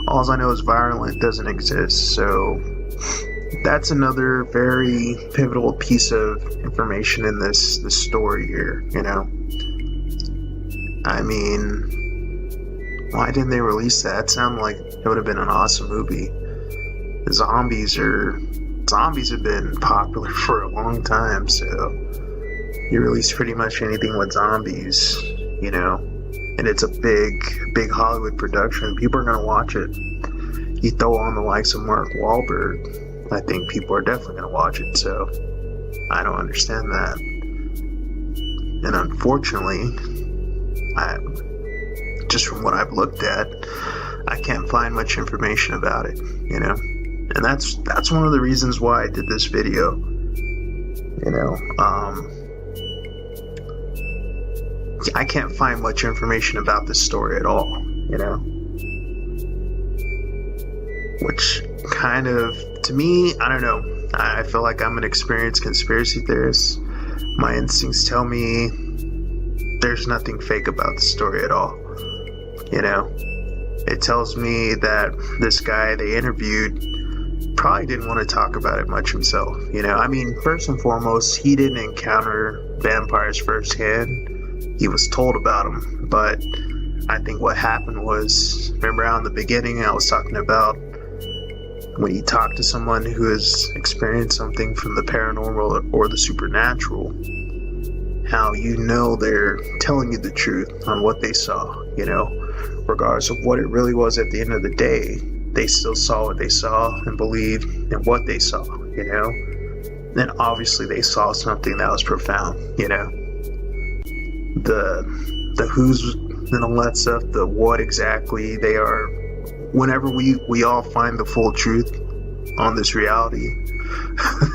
All I know is Virulent doesn't exist, so that's another very pivotal piece of information in this story here, I mean, why didn't they release that? It sounded like it would have been an awesome movie. Zombies have been popular for a long time, so you release pretty much anything with zombies, and it's a big Hollywood production. People are going to watch it. You throw on the likes of Mark Wahlberg, I think people are definitely going to watch it, so I don't understand that. And unfortunately, just from what I've looked at, I can't find much information about it, and that's one of the reasons why I did this video, I can't find much information about this story at all, which kind of, to me, I don't know, I feel like I'm an experienced conspiracy theorist. My instincts tell me there's nothing fake about the story at all, It tells me that this guy they interviewed probably didn't want to talk about it much himself, I mean, first and foremost, he didn't encounter vampires firsthand. He was told about them, but I think what happened was, remember how in the beginning I was talking about when you talk to someone who has experienced something from the paranormal or the supernatural, how they're telling you the truth on what they saw, regardless of what it really was at the end of the day, they still saw what they saw and believed in what they saw, and obviously they saw something that was profound, the who's and all that stuff, the what exactly they are. Whenever we all find the full truth on this reality,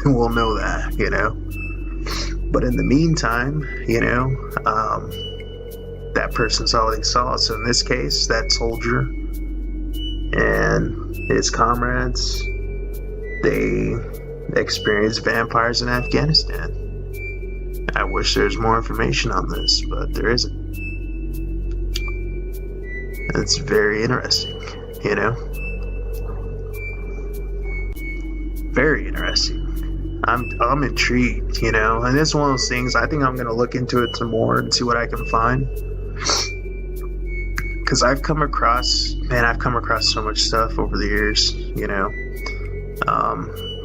we'll know that, But in the meantime, that person saw what they saw. So in this case, that soldier and his comrades, they experienced vampires in Afghanistan. I wish there's more information on this, but there isn't. It's very interesting, Very interesting. I'm intrigued, and it's one of those things. I think I'm gonna look into it some more and see what I can find. Because I've come across so much stuff over the years,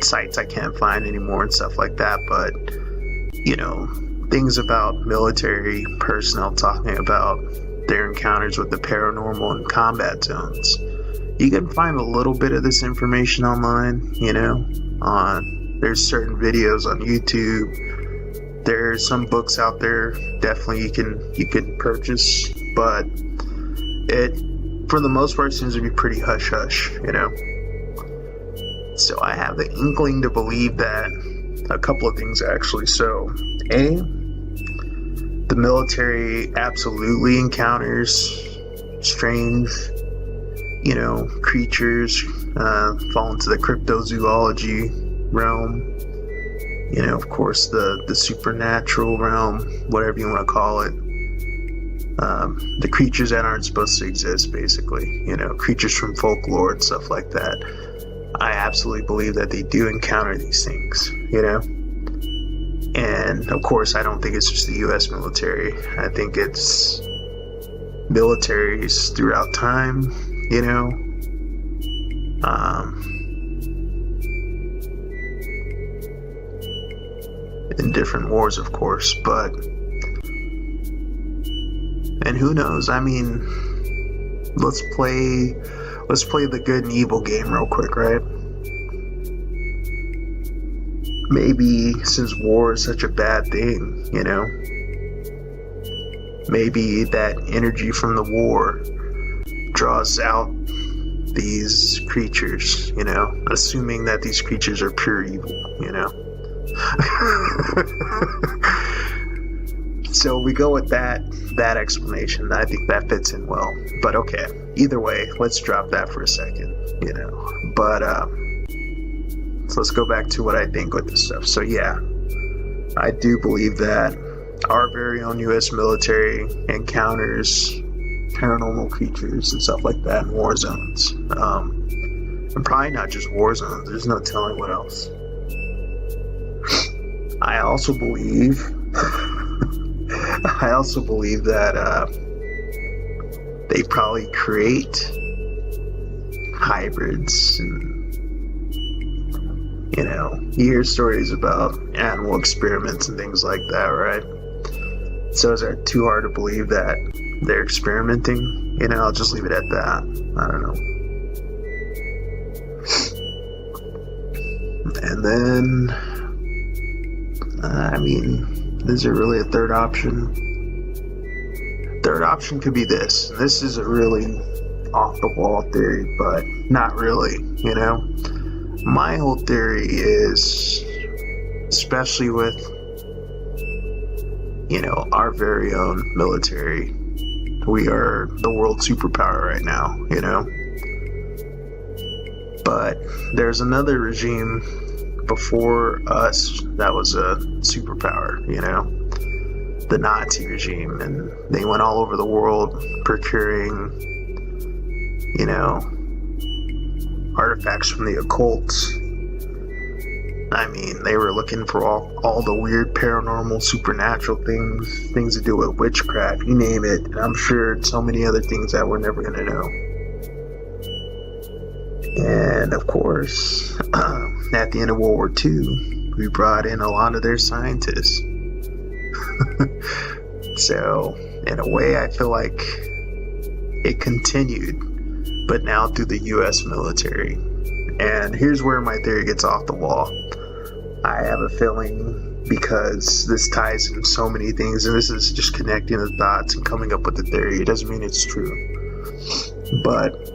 sites I can't find anymore and stuff like that. But things about military personnel talking about their encounters with the paranormal and combat zones. You can find a little bit of this information online, there's certain videos on YouTube. There's some books out there definitely you can purchase, but it for the most part seems to be pretty hush hush, So I have the inkling to believe that a couple of things actually. So the military absolutely encounters strange creatures fall into the cryptozoology realm. Of course, the supernatural realm, whatever you want to call it. The creatures that aren't supposed to exist, basically. Creatures from folklore and stuff like that. I absolutely believe that they do encounter these things, And, of course, I don't think it's just the U.S. military. I think it's militaries throughout time, in different wars, of course, and who knows? I mean, let's play the good and evil game real quick, right? Maybe since war is such a bad thing, maybe that energy from the war draws out these creatures, assuming that these creatures are pure evil, So we go with that explanation. I think that fits in well. But okay, either way, let's drop that for a second, But so let's go back to what I think with this stuff. So yeah, I do believe that our very own U.S. military encounters paranormal creatures and stuff like that in war zones. And probably not just war zones. There's no telling what else. I also believe that they probably create hybrids, and you hear stories about animal experiments and things like that, right? So is that too hard to believe that they're experimenting? I'll just leave it at that. I don't know. And then is there really a third option? Third option could be this. This is a really off-the-wall theory, but not really, My whole theory is, especially with, our very own military, we are the world superpower right now, But there's another regime before us that was a superpower, the Nazi regime, and they went all over the world procuring, artifacts from the occult. They were looking for all the weird paranormal supernatural things to do with witchcraft, you name it, and I'm sure so many other things that we're never going to know. And of course, at the end of World War II, we brought in a lot of their scientists. So, in a way, I feel like it continued, but now through the U.S. military. And here's where my theory gets off the wall. I have a feeling, because this ties in so many things, and this is just connecting the dots and coming up with the theory. It doesn't mean it's true. But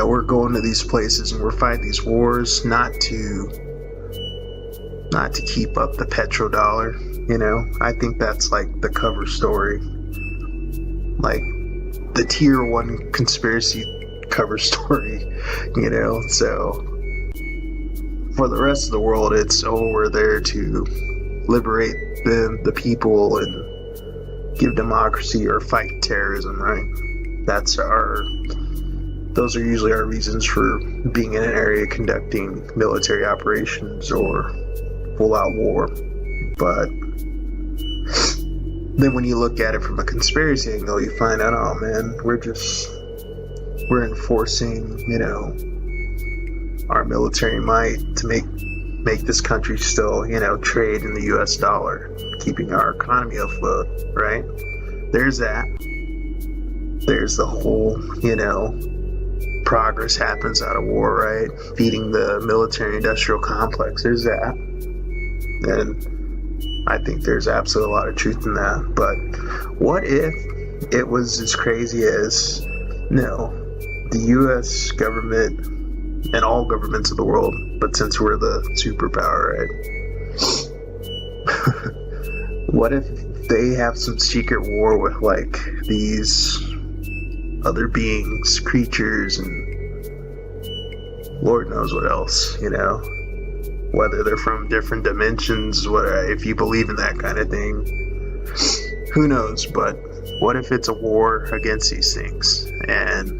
we're going to these places and we're fighting these wars not to keep up the petrodollar. I think that's like the cover story, like the tier 1 conspiracy cover story. So for the rest of the world, it's we're there to liberate the people and give democracy or fight terrorism, right? Those are usually our reasons for being in an area conducting military operations or full-out war. But then when you look at it from a conspiracy angle, you find out, oh man, we're enforcing, our military might to make this country still, trade in the U.S. dollar, keeping our economy afloat, right? There's that. There's the whole, progress happens out of war, right? Feeding the military-industrial complex. There's that. And I think there's absolutely a lot of truth in that. But what if it was as crazy as, the U.S. government and all governments of the world, but since we're the superpower, right? What if they have some secret war with like these other beings, creatures, and Lord knows what else, you know, whether they're from different dimensions, if you believe in that kind of thing, who knows. But what if it's a war against these things? And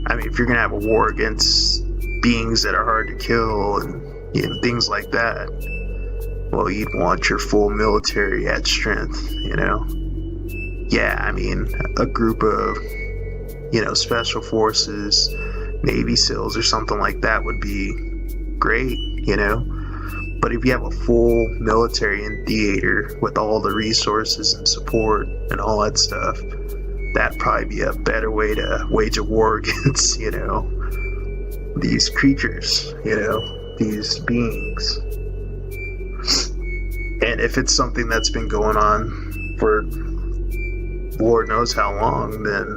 I mean, if you're gonna have a war against beings that are hard to kill and, you know, things like that, well, you'd want your full military at strength, you know. Yeah, I mean, a group of, you know, special forces, Navy SEALs or something like that would be great, you know. But if you have a full military in theater with all the resources and support and all that stuff, that'd probably be a better way to wage a war against, you know, these creatures, you know, these beings. And if it's something that's been going on for Lord knows how long, then,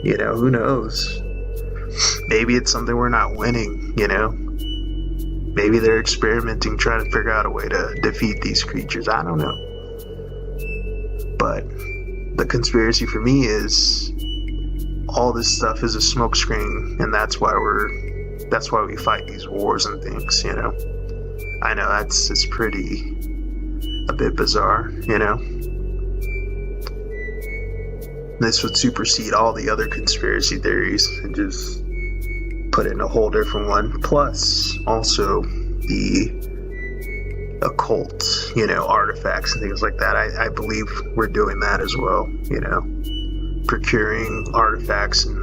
you know, who knows? Maybe it's something we're not winning, you know? Maybe they're experimenting, trying to figure out a way to defeat these creatures. I don't know. But the conspiracy for me is all this stuff is a smokescreen, and that's why we fight these wars and things, you know? I know it's pretty a bit bizarre, you know? This would supersede all the other conspiracy theories and just put it in a whole different one. Plus, also, the occult, you know, artifacts and things like that. I believe we're doing that as well, you know? Procuring artifacts and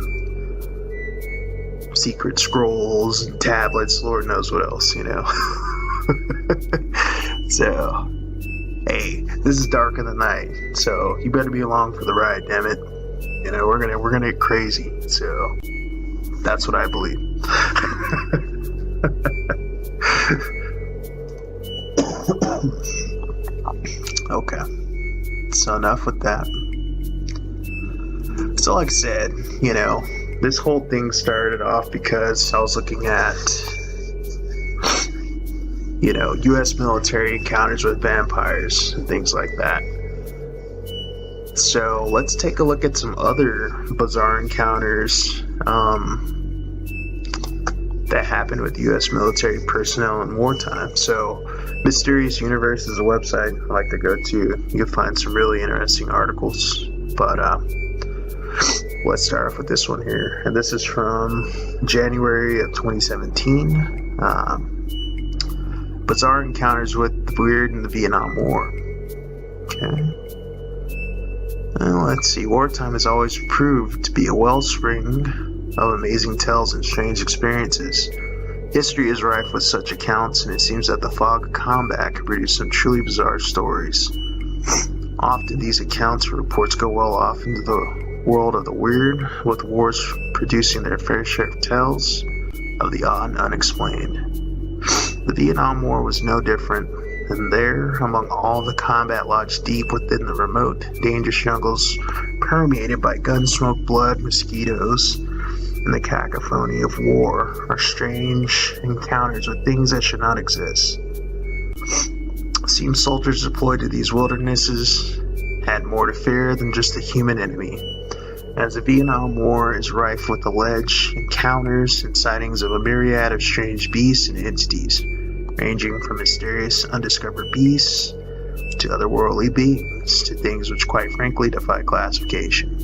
secret scrolls and tablets, Lord knows what else, you know? So, hey, this is dark in the night, so you better be along for the ride, damn it. You know, we're gonna get crazy, so that's what I believe. Okay, so enough with that. So like I said, you know, this whole thing started off because I was looking at, you know, U.S. military encounters with vampires and things like that. So let's take a look at some other bizarre encounters that happened with U.S. military personnel in wartime. So Mysterious Universe is a website I like to go to. You'll find some really interesting articles. But let's start off with this one here. And this is from January of 2017. Bizarre encounters with the weird in the Vietnam War. Okay. Well, let's see. Wartime has always proved to be a wellspring of amazing tales and strange experiences. History is rife with such accounts, and it seems that the fog of combat can produce some truly bizarre stories. Often these accounts and reports go well off into the world of the weird, with wars producing their fair share of tales of the odd and unexplained. The Vietnam War was no different, and there, among all the combat lodged deep within the remote, dangerous jungles permeated by gunsmoke, blood, mosquitoes, and the cacophony of war, are strange encounters with things that should not exist. It seems soldiers deployed to these wildernesses had more to fear than just the human enemy, as the Vietnam War is rife with alleged encounters and sightings of a myriad of strange beasts and entities, ranging from mysterious undiscovered beasts to otherworldly beings to things which quite frankly defy classification.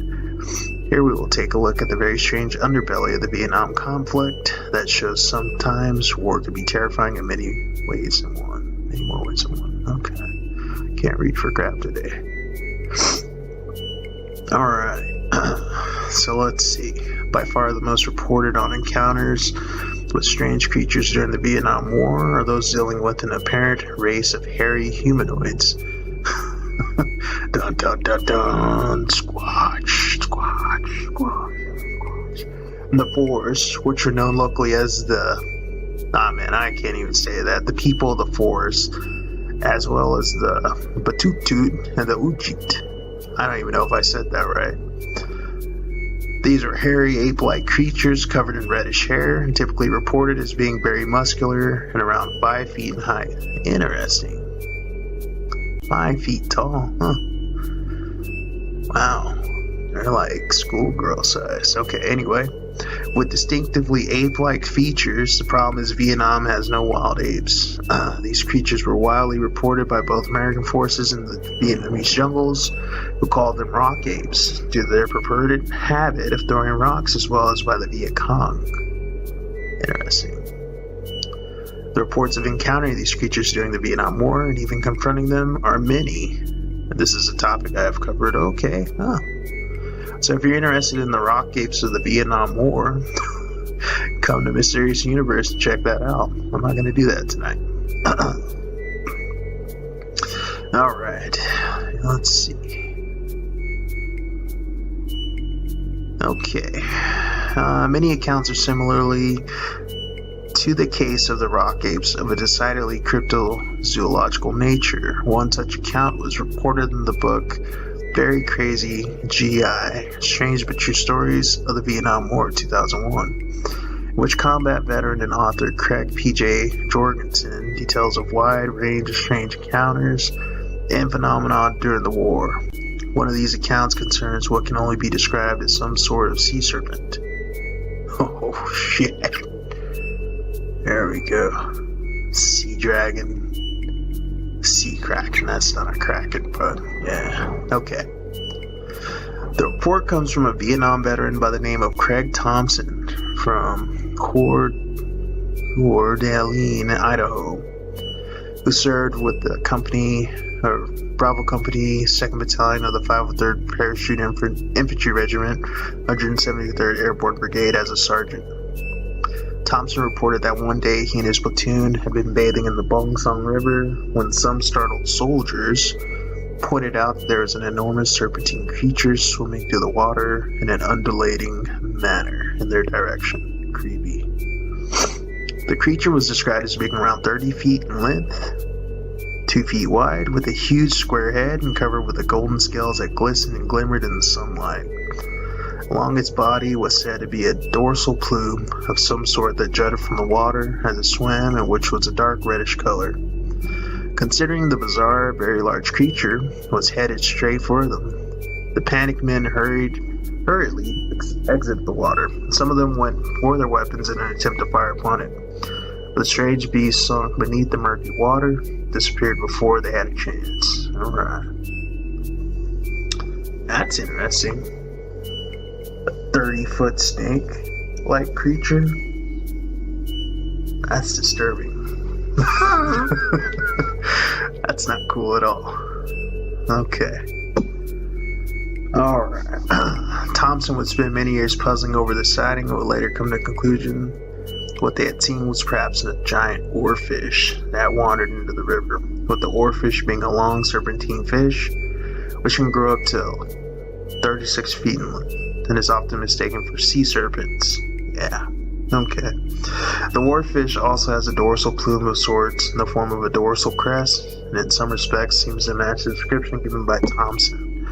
Here we will take a look at the very strange underbelly of the Vietnam conflict that shows sometimes war can be terrifying in many ways than one. Many more ways than one. Okay. Can't read for crap today. Alright. So let's see. By far the most reported on encounters with strange creatures during the Vietnam War are those dealing with an apparent race of hairy humanoids. Dun dun dun dun. Squatch, squatch, squatch, squatch. And the Fours, which are known locally as the... I can't even say that. The people of the Fours, as well as the Batutut and the Ujit. I don't even know if I said that right. These are hairy ape-like creatures covered in reddish hair and typically reported as being very muscular and around 5 feet in height. Interesting. 5 feet tall. Huh. Wow. They're like schoolgirl size. Okay, anyway. With distinctively ape-like features, the problem is Vietnam has no wild apes. These creatures were widely reported by both American forces in the Vietnamese jungles, who called them rock apes, due to their purported habit of throwing rocks, as well as by the Viet Cong. Interesting. The reports of encountering these creatures during the Vietnam War and even confronting them are many. This is a topic I have covered. Okay. Huh. So if you're interested in the rock apes of the Vietnam War, come to Mysterious Universe and check that out. I'm not going to do that tonight. Alright, let's see. Okay. Many accounts are similarly to the case of the rock apes of a decidedly cryptozoological nature. One such account was reported in the book Very Crazy GI, Strange But True Stories of the Vietnam War 2001, in which combat veteran and author Craig P.J. Jorgensen details a wide range of strange encounters and phenomena during the war. One of these accounts concerns what can only be described as some sort of sea serpent. Oh shit. There we go. Sea dragon. Sea kraken. That's not a kraken, but yeah. Okay. The report comes from a Vietnam veteran by the name of Craig Thompson from Coeur d'Alene, Idaho, who served with the Bravo Company, 2nd Battalion of the 503rd Parachute Infantry Regiment, 173rd Airborne Brigade as a sergeant. Thompson reported that one day he and his platoon had been bathing in the Bong Song River when some startled soldiers pointed out that there was an enormous serpentine creature swimming through the water in an undulating manner in their direction. Creepy. The creature was described as being around 30 feet in length, 2 feet wide, with a huge square head and covered with the golden scales that glistened and glimmered in the sunlight. Along its body was said to be a dorsal plume of some sort that jutted from the water as it swam, and which was a dark reddish color. Considering the bizarre, very large creature was headed straight for them, the panicked men hurriedly exited the water. Some of them went for their weapons in an attempt to fire upon it. The strange beast sunk beneath the murky water, disappeared before they had a chance. Alright. That's interesting. A 30-foot snake-like creature? That's disturbing. That's not cool at all. Okay. Alright. Thompson would spend many years puzzling over the sighting and would later come to the conclusion what they had seen was perhaps a giant oarfish that wandered into the river, with the oarfish being a long serpentine fish which can grow up to 36 feet in length and is often mistaken for sea serpents. Yeah. Okay. The oarfish also has a dorsal plume of sorts in the form of a dorsal crest, and in some respects seems to match the description given by Thompson.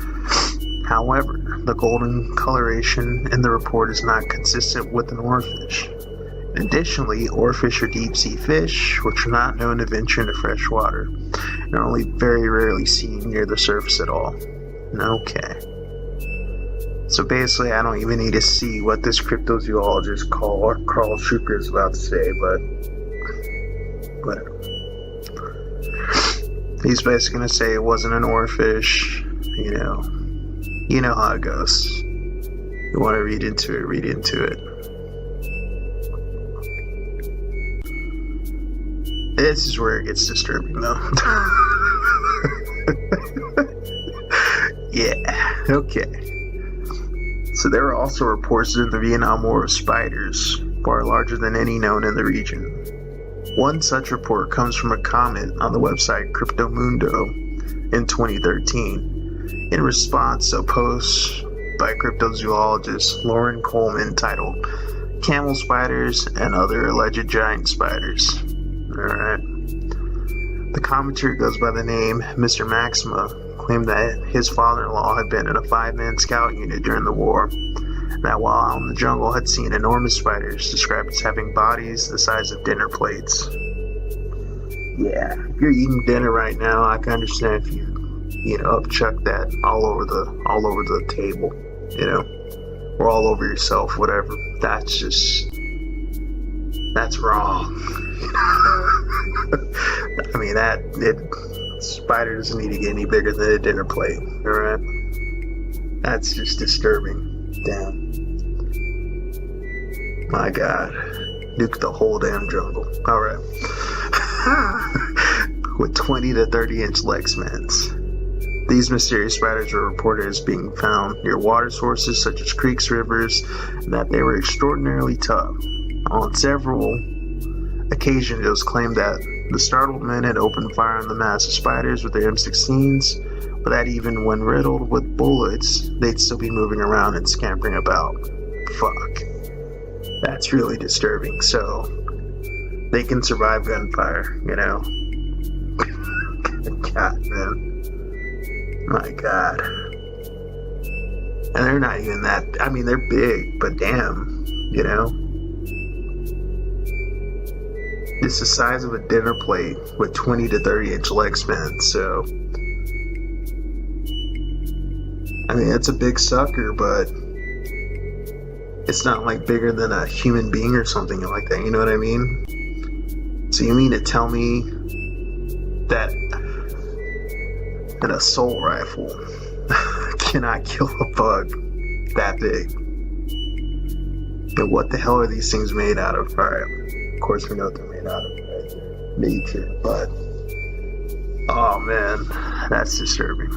However, the golden coloration in the report is not consistent with an oarfish. Additionally, oarfish are deep-sea fish, which are not known to venture into fresh water, and are only very rarely seen near the surface at all. Okay. So basically, I don't even need to see what this cryptozoologist Carl Schuker is about to say, but whatever. He's basically going to say it wasn't an oarfish, you know how it goes. You want to read into it, read into it. This is where it gets disturbing, though. Yeah, okay. So there are also reports in the Vietnam War of spiders, far larger than any known in the region. One such report comes from a comment on the website Cryptomundo in 2013, in response to a post by cryptozoologist Lauren Coleman titled Camel Spiders and Other Alleged Giant Spiders. Alright. The commentator goes by the name Mr. Maxima, claimed that his father-in-law had been in a 5-man scout unit during the war, and that while out in the jungle had seen enormous spiders described as having bodies the size of dinner plates. yeah, if you're eating dinner right now, I can understand if you upchuck that all over the table, or all over yourself, whatever. That's wrong. I mean, spider doesn't need to get any bigger than a dinner plate, alright? That's just disturbing. Damn. My God. Nuke the whole damn jungle. Alright. With 20 to 30 inch leg spans. These mysterious spiders were reported as being found near water sources such as creeks, rivers, and that they were extraordinarily tough. On several occasions, it was claimed that the startled men had opened fire on the massive spiders with their M16s, but that even when riddled with bullets, they'd still be moving around and scampering about. Fuck. That's really disturbing. So, they can survive gunfire, God, man. My God. And they're not even that, I mean, they're big, but damn, It's the size of a dinner plate with 20 to 30 inch leg spans, so. I mean, it's a big sucker, but it's not like bigger than a human being or something like that, you know what I mean? So you mean to tell me that an assault rifle cannot kill a bug that big? And what the hell are these things made out of? Alright, of course we know what they're made out of, right? Nature, but oh man, that's disturbing.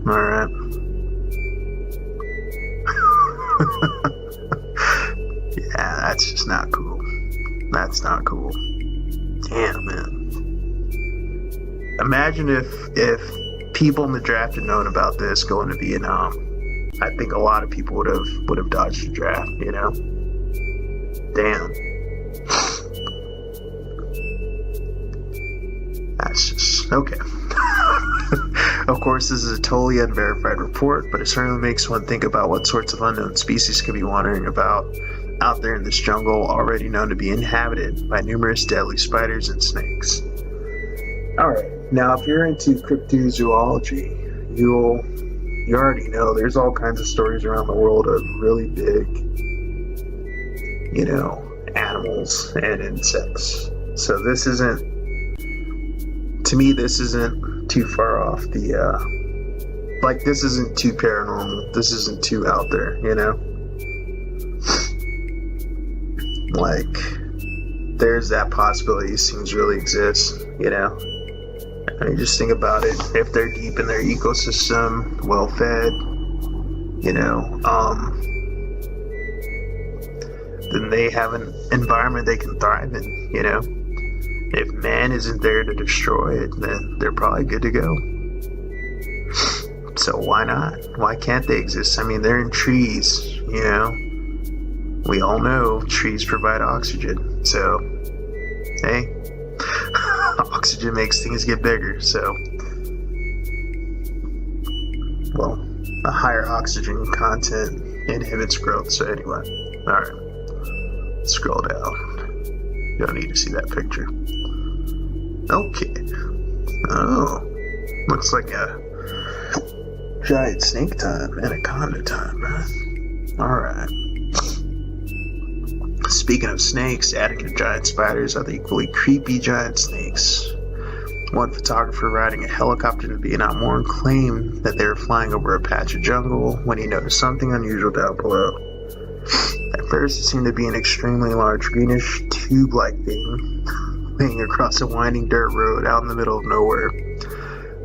Alright. Yeah, that's just not cool. That's not cool. Damn, man. Imagine if people in the draft had known about this going to Vietnam. I think a lot of people would have dodged the draft, Damn. That's just okay. Of course, this is a totally unverified report, but it certainly makes one think about what sorts of unknown species could be wandering about out there in this jungle already known to be inhabited by numerous deadly spiders and snakes. Alright, now if you're into cryptozoology, you already know there's all kinds of stories around the world of really big, animals and insects. So this isn't too far off the, this isn't too paranormal. This isn't too out there, There's that possibility these things really exist, I mean, just think about it. If they're deep in their ecosystem, well fed, then they have an environment they can thrive in, If man isn't there to destroy it, then they're probably good to go. So why not? Why can't they exist? I mean, they're in trees, We all know trees provide oxygen, so, hey, oxygen makes things get bigger, so, well, a higher oxygen content inhibits growth, so anyway, alright, scroll down, you don't need to see that picture. Okay, oh, looks like a giant snake time, anaconda time, man, alright. Speaking of snakes, adding to giant spiders are the equally creepy giant snakes. One photographer riding a helicopter in Vietnam claimed that they were flying over a patch of jungle when he noticed something unusual down below. At first, it seemed to be an extremely large greenish tube-like thing laying across a winding dirt road out in the middle of nowhere.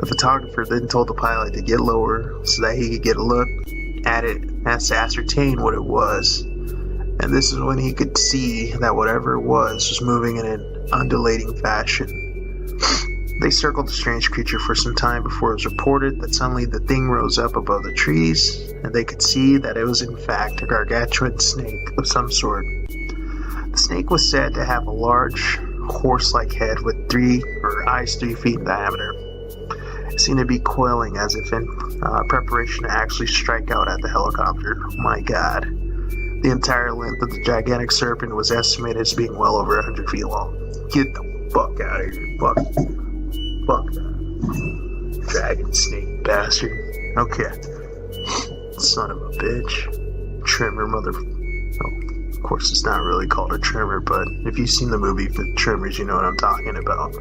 The photographer then told the pilot to get lower so that he could get a look at it and to ascertain what it was. And this is when he could see that whatever it was moving in an undulating fashion. They circled the strange creature for some time before it was reported that suddenly the thing rose up above the trees, and they could see that it was in fact a gargantuan snake of some sort. The snake was said to have a large, horse-like head with eyes 3 feet in diameter. It seemed to be coiling as if in preparation to actually strike out at the helicopter. My God. The entire length of the gigantic serpent was estimated as being well over 100 feet long. Get the fuck out of here. Fuck. Fuck that. Dragon snake bastard. Okay. Son of a bitch. Trimmer mother... Oh, of course it's not really called a trimmer, but if you've seen the movie for Trimmers, you know what I'm talking about.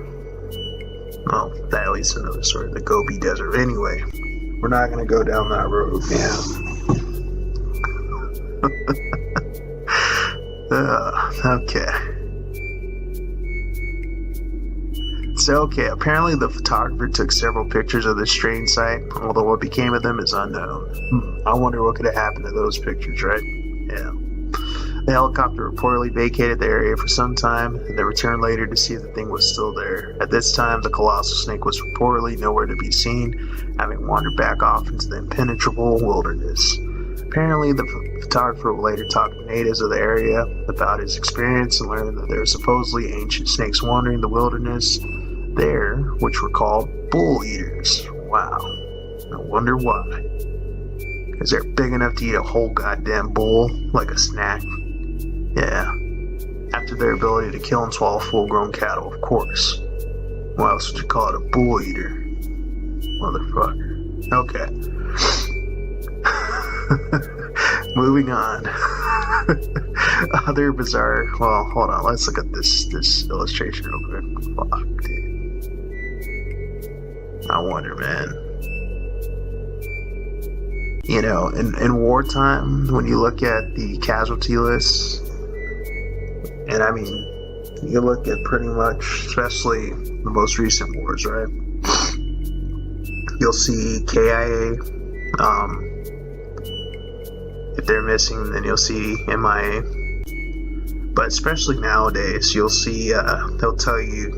Well, that leads to another story, the Gobi Desert. Anyway, we're not gonna go down that road, man. Okay. So, okay, apparently the photographer took several pictures of this strange sight, although what became of them is unknown. I wonder what could have happened to those pictures, right? Yeah. The helicopter reportedly vacated the area for some time, and then returned later to see if the thing was still there. At this time, the colossal snake was reportedly nowhere to be seen, having wandered back off into the impenetrable wilderness. Apparently, the photographer would later talk to natives of the area about his experience and learned that there were supposedly ancient snakes wandering the wilderness there, which were called bull eaters. Wow. I wonder why. Because they're big enough to eat a whole goddamn bull, like a snack. Yeah. After their ability to kill and swallow full-grown cattle, of course. Why else would you call it a bull eater? Motherfucker. Okay. Moving on. Other bizarre... Well, hold on. Let's look at this illustration real quick. Fuck, dude. I wonder, man. You know, in wartime, when you look at the casualty lists, and I mean, you look at pretty much, especially the most recent wars, right? You'll see KIA. If they're missing, then you'll see MIA. But especially nowadays, you'll see, they'll tell you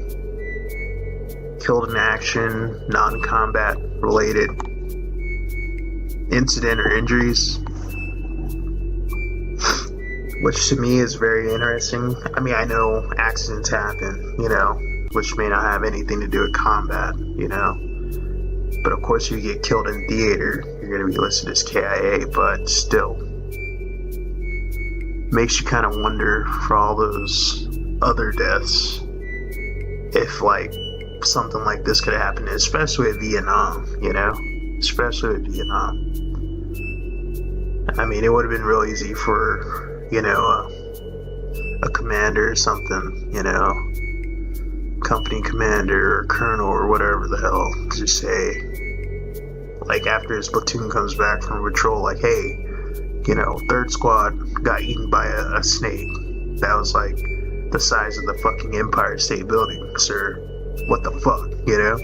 killed in action, non-combat related incident or injuries, which to me is very interesting. I mean, I know accidents happen, you know, which may not have anything to do with combat, you know, but of course you get killed in theater, you're going to be listed as KIA, but still makes you kind of wonder for all those other deaths if like something like this could have happened, especially at Vietnam, you know, especially at Vietnam. I mean, it would have been real easy for, you know, a commander or something, you know, company commander or colonel or whatever the hell, to just say, like, after his platoon comes back from patrol, like, hey, you know, 3rd squad got eaten by a snake that was like the size of the fucking Empire State Building, sir. What the fuck, you know?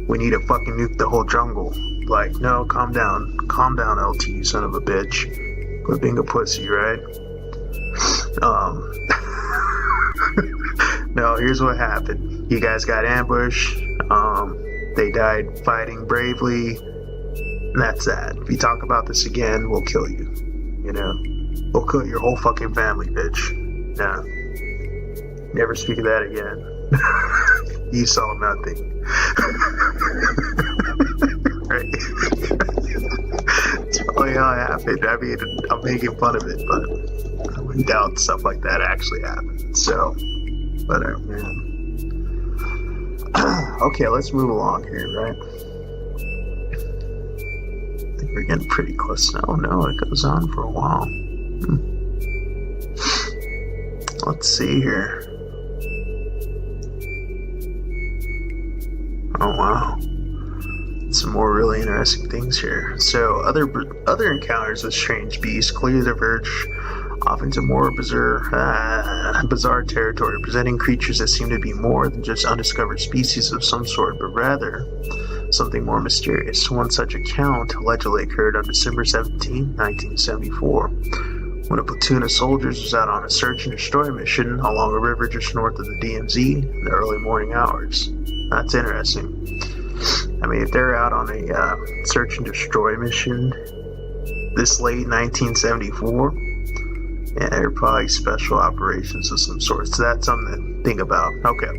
We need to fucking nuke the whole jungle. Like, no, calm down, LT, you son of a bitch. Quit being a pussy, right? No, here's what happened. You guys got ambushed. They died fighting bravely. And that's that. If you talk about this again, we'll kill you. You know? We'll kill your whole fucking family, bitch. Yeah. Never speak of that again. You saw nothing. Right? That's probably how it happened. I mean, I'm making fun of it, but I wouldn't doubt stuff like that actually happened. So, whatever, man. Okay, let's move along here, right? I think we're getting pretty close now. Oh, no, it goes on for a while. Let's see here. Oh, wow. Some more really interesting things here. So, other encounters with strange beasts clearly diverge often to more bizarre territory, presenting creatures that seem to be more than just undiscovered species of some sort, but rather something more mysterious. One such account allegedly occurred on December 17, 1974, when a platoon of soldiers was out on a search and destroy mission along a river just north of the DMZ in the early morning hours. That's interesting. I mean, if they're out on a search and destroy mission this late 1974, yeah, they're probably special operations of some sort. So that's something to think about. Okay.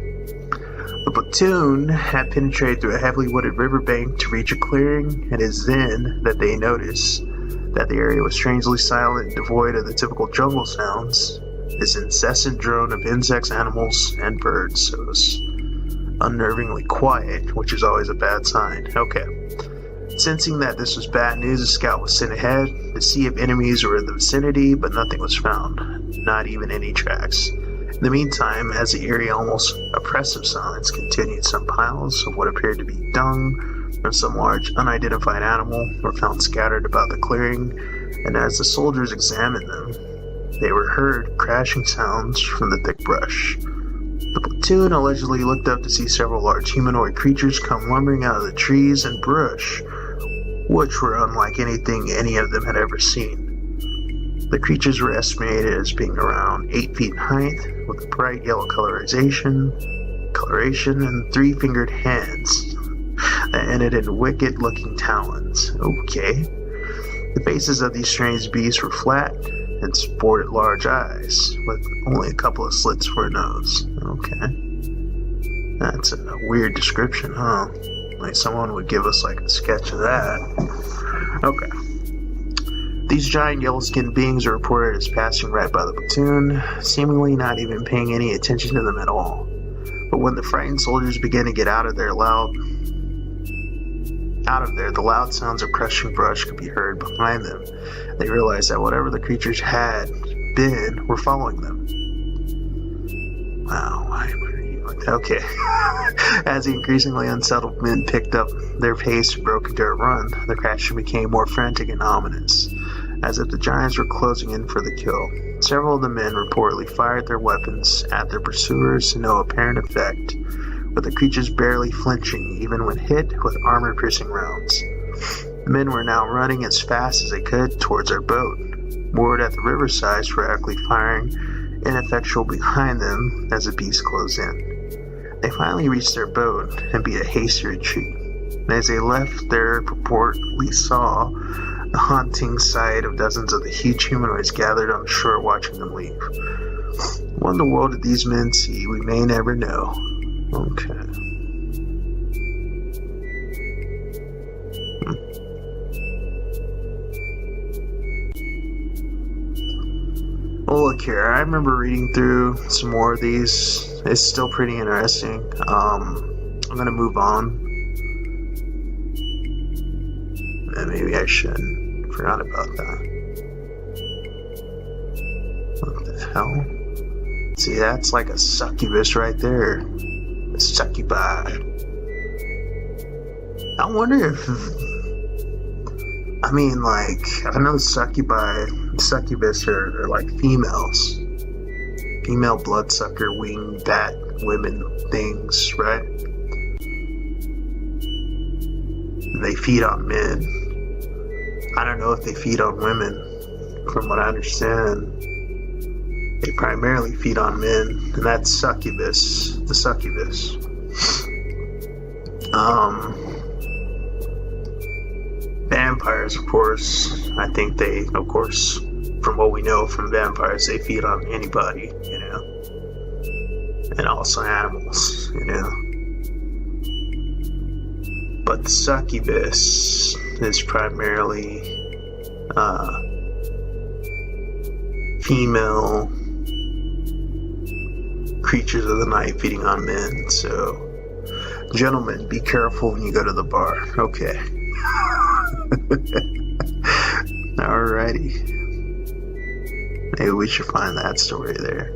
The platoon had penetrated through a heavily wooded riverbank to reach a clearing, and it is then that they notice that the area was strangely silent and devoid of the typical jungle sounds. This incessant drone of insects, animals, and birds. So it was unnervingly quiet, which is always a bad sign. Okay. Sensing that this was bad news, a scout was sent ahead to see if enemies were in the vicinity, but nothing was found, not even any tracks. In the meantime, as the eerie, almost oppressive silence continued, some piles of what appeared to be dung from some large unidentified animal were found scattered about the clearing, and as the soldiers examined them, they were heard crashing sounds from the thick brush. The platoon allegedly looked up to see several large humanoid creatures come lumbering out of the trees and brush, which were unlike anything any of them had ever seen. The creatures were estimated as being around 8 feet in height, with a bright yellow coloration, and 3-fingered hands that ended in wicked-looking talons. Okay. The faces of these strange beasts were flat and sported large eyes, with only a couple of slits for a nose. Okay. That's a weird description, huh? Like someone would give us like a sketch of that. Okay. These giant yellow-skinned beings are reported as passing right by the platoon, seemingly not even paying any attention to them at all. But when the frightened soldiers began to get out of there, the loud sounds of crushing brush could be heard behind them. They realized that whatever the creatures had been were following them. Wow, why were you like that? Okay. As the increasingly unsettled men picked up their pace and broke into a run, the crashing became more frantic and ominous, as if the giants were closing in for the kill. Several of the men reportedly fired their weapons at their pursuers to no apparent effect, with the creatures barely flinching even when hit with armor-piercing rounds. The men were now running as fast as they could towards our boat, moored at the riverside, sporadically firing ineffectual behind them as the beasts closed in. They finally reached their boat and beat a hasty retreat. And as they left, there purportedly saw the haunting sight of dozens of the huge humanoids gathered on the shore watching them leave. What in the world did these men see? We may never know. Okay. Well, look here. I remember reading through some more of these. It's still pretty interesting. I'm gonna move on. And maybe I shouldn't. Forgot about that. What the hell? See, that's like a succubus right there. A succubi. I wonder if... I mean, like, I know succubus are like females. Female bloodsucker, winged bat women things, right? They feed on men. I don't know if they feed on women. From what I understand, they primarily feed on men, and that's succubus. The succubus. Vampires, of course. I think they, of course, from what we know from vampires, they feed on anybody, you know, and also animals, you know. But the succubus is primarily female creatures of the night feeding on men. So, gentlemen, be careful when you go to the bar. Okay. Alrighty. Maybe we should find that story there.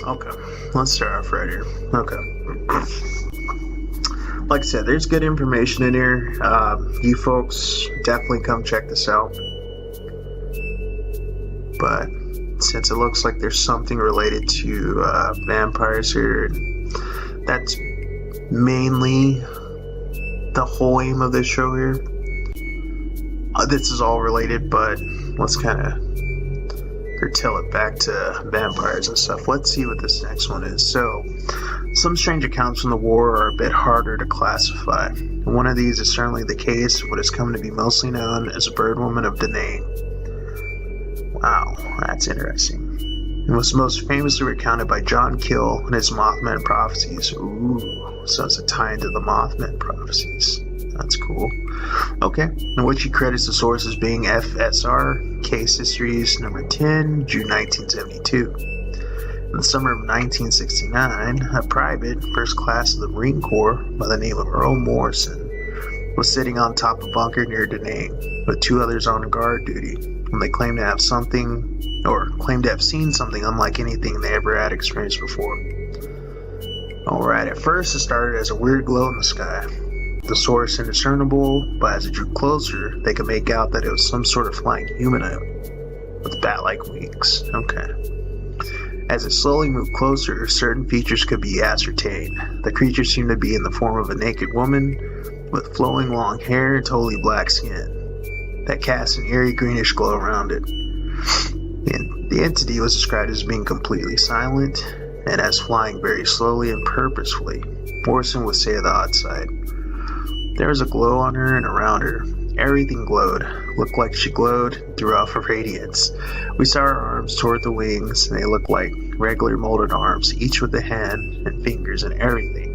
Okay, let's start off right here. Okay. Like I said, there's good information in here. You folks definitely come check this out. But since it looks like there's something related to vampires here, that's mainly the whole aim of this show here. This is all related, but let's kind of curtail it back to vampires and stuff. Let's see what this next one is. So, some strange accounts from the war are a bit harder to classify. One of these is certainly the case of what has come to be mostly known as a bird woman of Danane. Wow, that's interesting. It was most famously recounted by John Keel in his Mothman Prophecies. Ooh, so it's a tie into the Mothman Prophecies. That's cool. Okay, in which he credits the source as being FSR, Case Histories number 10, June 1972. In the summer of 1969, a private, first class of the Marine Corps by the name of Earl Morrison was sitting on top of a bunker near Da Nang with two others on guard duty when they claimed to have seen something unlike anything they ever had experienced before. Alright, at first it started as a weird glow in the sky. The source indiscernible, but as it drew closer, they could make out that it was some sort of flying humanoid with bat-like wings. Okay. As it slowly moved closer, certain features could be ascertained. The creature seemed to be in the form of a naked woman with flowing long hair and totally black skin that cast an eerie greenish glow around it. The entity was described as being completely silent and as flying very slowly and purposefully. Morrison would say of the odd side. There was a glow on her and around her. Everything glowed. Looked like she glowed and threw off her radiance. We saw her arms toward the wings, and they looked like regular molded arms, each with a hand and fingers and everything.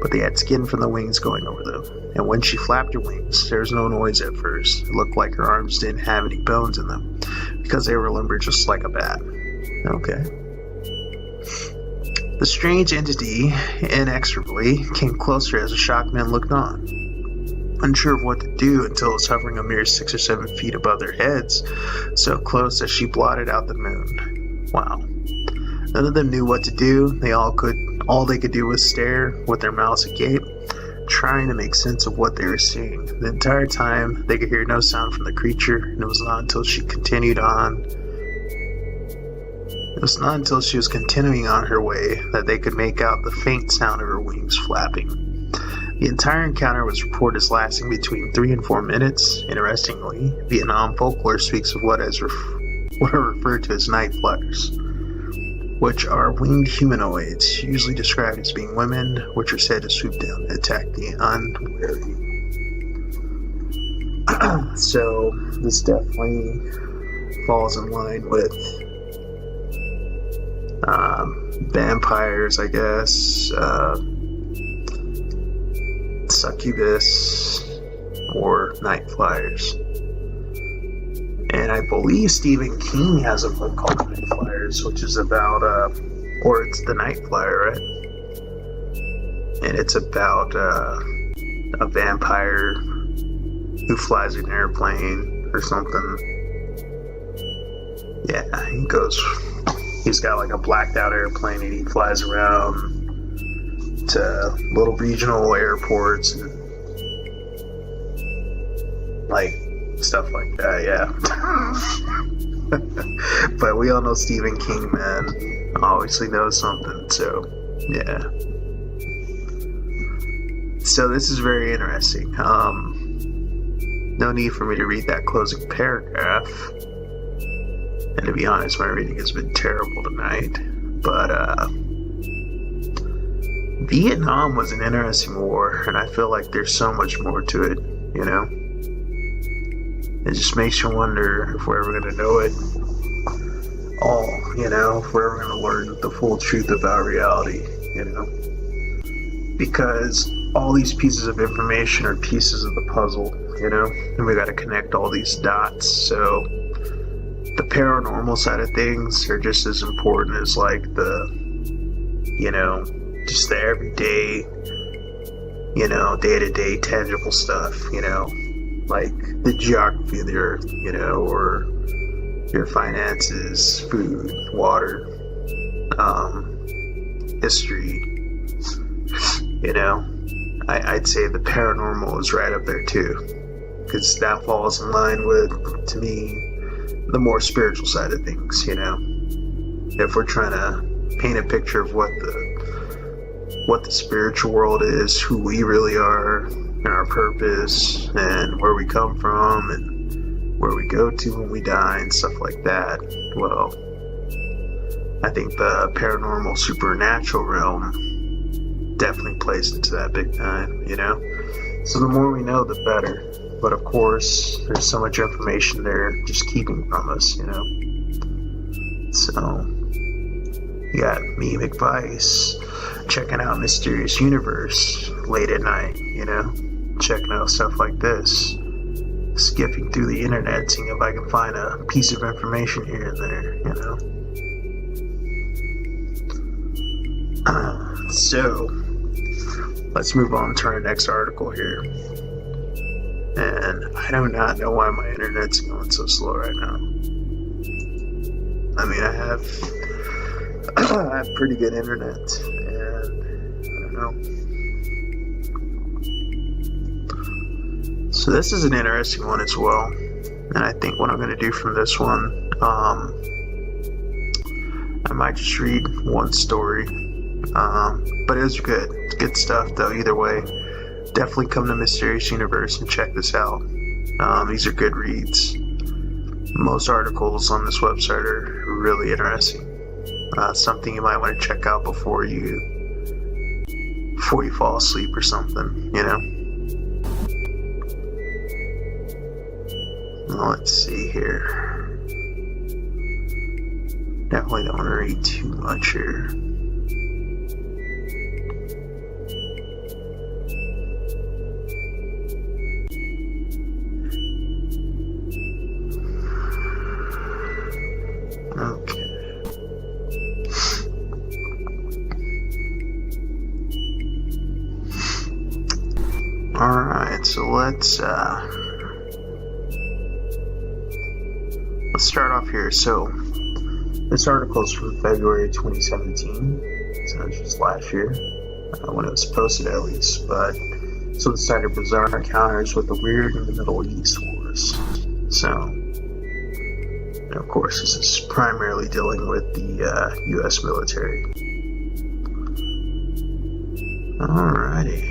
But they had skin from the wings going over them. And when she flapped her wings, there was no noise at first. It looked like her arms didn't have any bones in them, because they were limber just like a bat. Okay. The strange entity inexorably came closer as the shocked men looked on, unsure of what to do until it was hovering a mere 6 or 7 feet above their heads, so close that she blotted out the moon. Wow. None of them knew what to do. All they could do was stare with their mouths agape, trying to make sense of what they were seeing. The entire time, they could hear no sound from the creature, and it was not until she was continuing on her way that they could make out the faint sound of her wings flapping. The entire encounter was reported as lasting between 3 and 4 minutes. Interestingly, Vietnam folklore speaks of what are referred to as night flyers, which are winged humanoids, usually described as being women, which are said to swoop down and attack the unwary. So, this definitely falls in line with vampires, I guess, succubus, or night flyers. And I believe Stephen King has a book called Night Flyers, which is about, or it's The Night Flyer, right? And it's about a vampire who flies an airplane or something. Yeah, he's got like a blacked out airplane and he flies around to little regional airports and like stuff like that, yeah. But we all know Stephen King, man, obviously knows something, so yeah. So this is very interesting. No need for me to read that closing paragraph. And to be honest, my reading has been terrible tonight. But Vietnam was an interesting war, and I feel like there's so much more to it, you know? It just makes you wonder if we're ever going to know it all, you know? If we're ever going to learn the full truth about reality, you know? Because all these pieces of information are pieces of the puzzle, you know? And we got to connect all these dots, so the paranormal side of things are just as important as like the, you know, just the everyday, you know, day-to-day tangible stuff, you know, like the geography of the earth, you know, or your finances, food, water, history, you know. I'd say the paranormal is right up there too, because that falls in line with, to me, the more spiritual side of things, you know. If we're trying to paint a picture of what the spiritual world is, who we really are, and our purpose, and where we come from, and where we go to when we die, and stuff like that, well, I think the paranormal supernatural realm definitely plays into that big time, you know. So the more we know, the better. But of course, there's so much information they're just keeping from us, you know. So, You got me, McVice, checking out Mysterious Universe late at night, checking out stuff like this. Skipping through the internet, seeing if I can find a piece of information here and there, So, let's move on to our next article here. And I do not know why my internet's going so slow right now. I mean, I have pretty good internet, and I don't know. So this is an interesting one as well, and I think what I'm going to do from this one, I might just read one story, but it was good. It's good stuff though, either way. Definitely come to Mysterious Universe and check this out. These are good reads. Most articles on this website are really interesting. Something you might want to check out before you fall asleep or something, Let's see here. Definitely don't want to read too much here. Okay. Alright, so let's start off here. So, this article is from February 2017, so it's just last year, when it was posted at least, but so the site of bizarre encounters with the weird in the Middle East wars. So, and of course, this is primarily dealing with the U.S. military. Alrighty,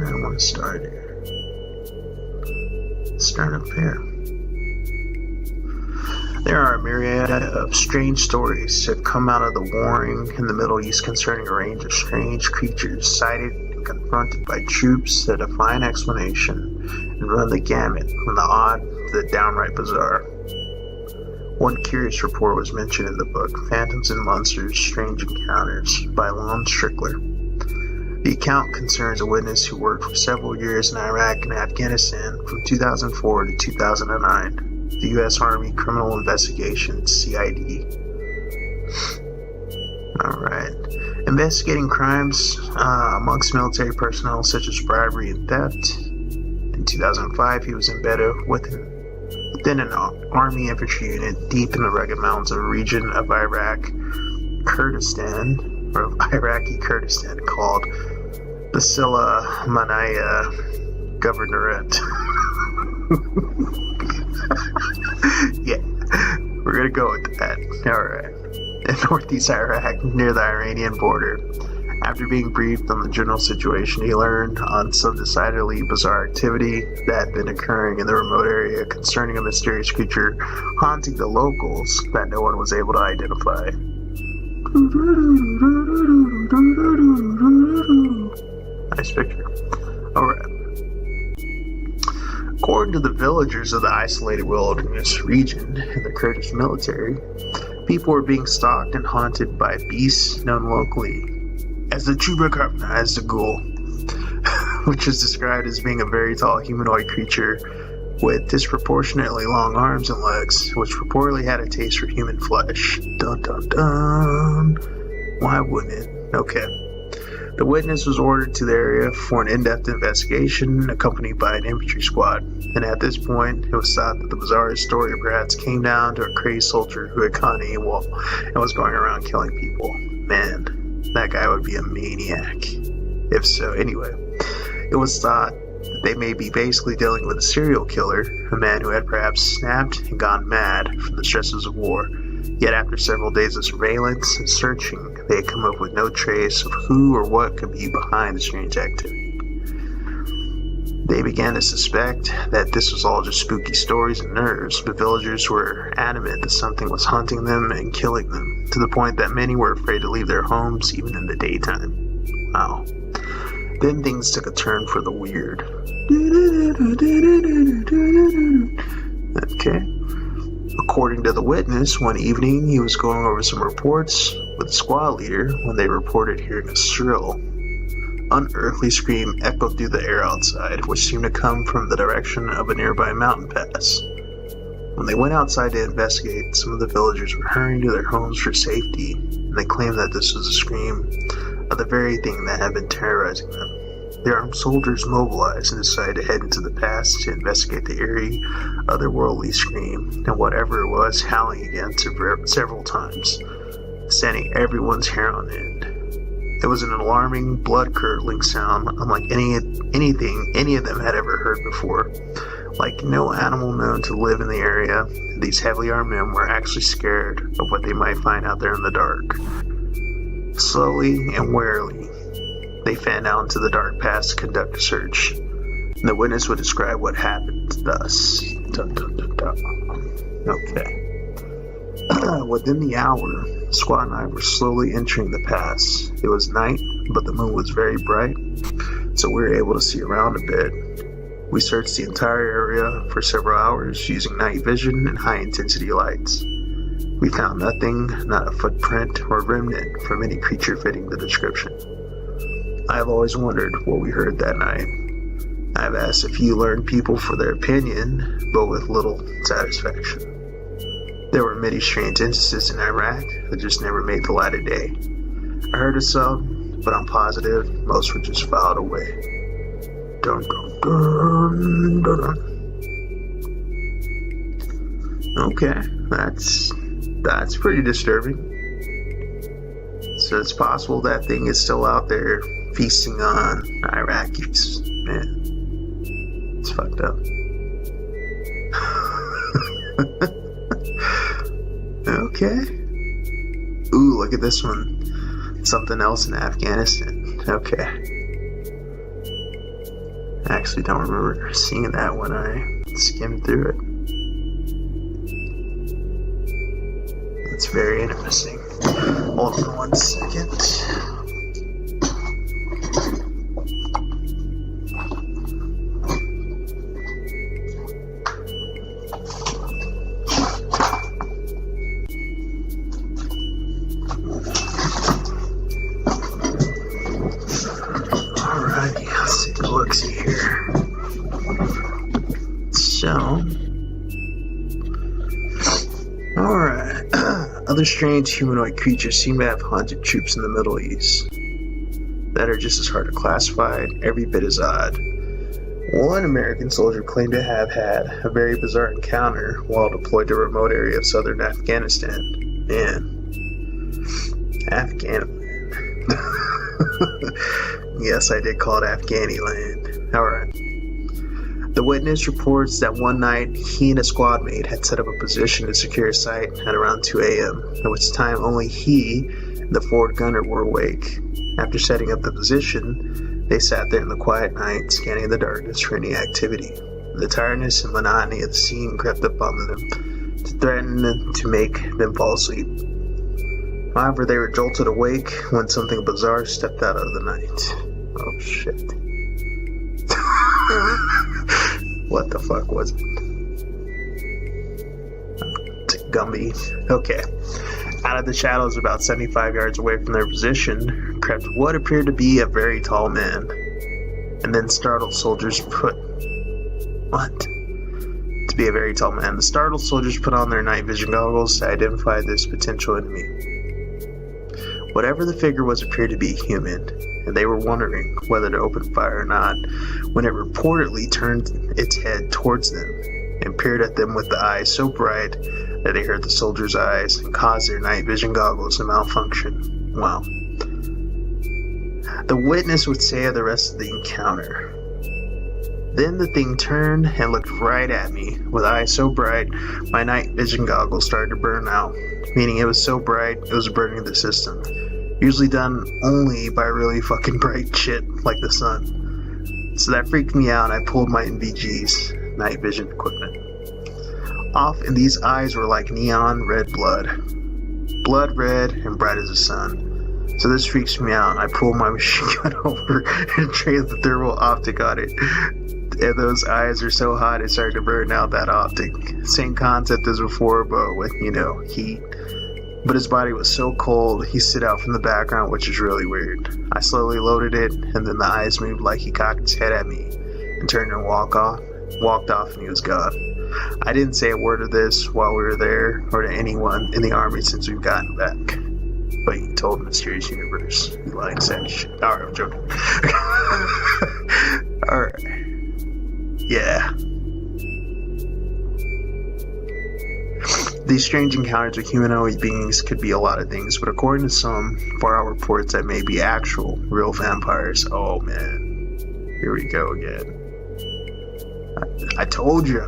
I want to start here. Start up here. There are a myriad of strange stories that have come out of the warring in the Middle East concerning a range of strange creatures sighted and confronted by troops that defy an explanation and run the gamut from the odd to the downright bizarre. One curious report was mentioned in the book, Phantoms and Monsters, Strange Encounters, by Lon Strickler. The account concerns a witness who worked for several years in Iraq and Afghanistan from 2004 to 2009. The U.S. Army Criminal Investigation, CID. Alright. Investigating crimes amongst military personnel such as bribery and theft. In 2005, he was embedded within an Army infantry unit deep in the rugged mountains of a region of Iraqi Kurdistan called Basila Manaya Governorate. Yeah, we're gonna go with that. Alright. In northeast Iraq, near the Iranian border. After being briefed on the general situation, he learned on some decidedly bizarre activity that had been occurring in the remote area concerning a mysterious creature haunting the locals that no one was able to identify. Nice picture. Alright. According to the villagers of the isolated wilderness region and the Kurdish military, people were being stalked and haunted by beasts known locally as the Chupacabra, as the ghoul, which is described as being a very tall humanoid creature with disproportionately long arms and legs, which reportedly had a taste for human flesh. Dun dun dun. Why wouldn't it? Okay. The witness was ordered to the area for an in-depth investigation, accompanied by an infantry squad. And at this point, it was thought that the bizarre story perhaps came down to a crazed soldier who had caught AWOL and was going around killing people. Man, that guy would be a maniac. If so, anyway, it was thought that they may be basically dealing with a serial killer, a man who had perhaps snapped and gone mad from the stresses of war. Yet after several days of surveillance and searching, they had come up with no trace of who or what could be behind the strange activity. They began to suspect that this was all just spooky stories and nerves, but villagers were adamant that something was hunting them and killing them, to the point that many were afraid to leave their homes even in the daytime. Wow. Then things took a turn for the weird. Okay. According to the witness, one evening he was going over some reports with the squad leader when they reported hearing a shrill, unearthly scream echoed through the air outside, which seemed to come from the direction of a nearby mountain pass. When they went outside to investigate, some of the villagers were hurrying to their homes for safety, and they claimed that this was a scream of the very thing that had been terrorizing them. The armed soldiers mobilized and decided to head into the pass to investigate the eerie, otherworldly scream, and whatever it was, howling again several times, sending everyone's hair on end. It was an alarming, blood-curdling sound, unlike anything any of them had ever heard before. Like no animal known to live in the area, these heavily armed men were actually scared of what they might find out there in the dark. Slowly and warily, they fanned out into the dark pass to conduct a search. And the witness would describe what happened thus. Dun, dun, dun, dun. Okay. Within the hour, the squad and I were slowly entering the pass. It was night, but the moon was very bright, so we were able to see around a bit. We searched the entire area for several hours using night vision and high-intensity lights. We found nothing, not a footprint or remnant from any creature fitting the description. I have always wondered what we heard that night. I have asked a few learned people for their opinion, but with little satisfaction. There were many strange instances in Iraq that just never made the light of day. I heard of some, but I'm positive most were just filed away. Dun, dun, dun, dun, dun. Okay, that's pretty disturbing. So it's possible that thing is still out there feasting on Iraqis. Man, it's fucked up. Okay. Ooh, look at this one. Something else in Afghanistan. Okay. I actually don't remember seeing that when I skimmed through it. It's very interesting. Hold on 1 second. Alrighty, let's take a look-see here. So, alright. Other strange humanoid creatures seem to have haunted troops in the Middle East that are just as hard to classify, every bit as odd. One American soldier claimed to have had a very bizarre encounter while deployed to a remote area of southern Afghanistan. Man. Afghanistan. Yes, I did call it Afghaniland. Alright. The witness reports that one night he and a squad mate had set up a position to secure a site at around 2 a.m., at which time only he and the forward gunner were awake. After setting up the position, they sat there in the quiet night, scanning the darkness for any activity. The tiredness and monotony of the scene crept upon them to threaten to make them fall asleep. However, they were jolted awake when something bizarre stepped out of the night. Oh shit. What the fuck was it? It's a Gumby. Okay. Out of the shadows about 75 yards away from their position crept what appeared to be a very tall man. And then startled soldiers put... What? To be a very tall man. The startled soldiers put on their night vision goggles to identify this potential enemy. Whatever the figure was appeared to be human, and they were wondering whether to open fire or not when it reportedly turned its head towards them and peered at them with the eyes so bright that they hurt the soldiers' eyes and caused their night vision goggles to malfunction. Wow. The witness would say of the rest of the encounter. Then the thing turned and looked right at me with eyes so bright my night vision goggles started to burn out, meaning it was so bright it was burning the system. Usually done only by really fucking bright shit like the sun. So that freaked me out and I pulled my NVG's night vision equipment off, and these eyes were like neon red blood. Blood red and bright as the sun. So this freaks me out, and I pulled my machine gun over and trained the thermal optic on it. And those eyes are so hot it started to burn out that optic. Same concept as before, but with, heat. but his body was so cold he stood out from the background, which is really weird. I slowly loaded it, and then the eyes moved like he cocked his head at me and turned and walked off, and he was gone. I didn't say a word of this while we were there or to anyone in the army since we've gotten back. But he told Mysterious Universe. You lying sack shit. Alright, I'm joking. Alright. Yeah. These strange encounters with humanoid beings could be a lot of things, but according to some far-out reports, that may be actual, real vampires. Oh man. Here we go again. I told you.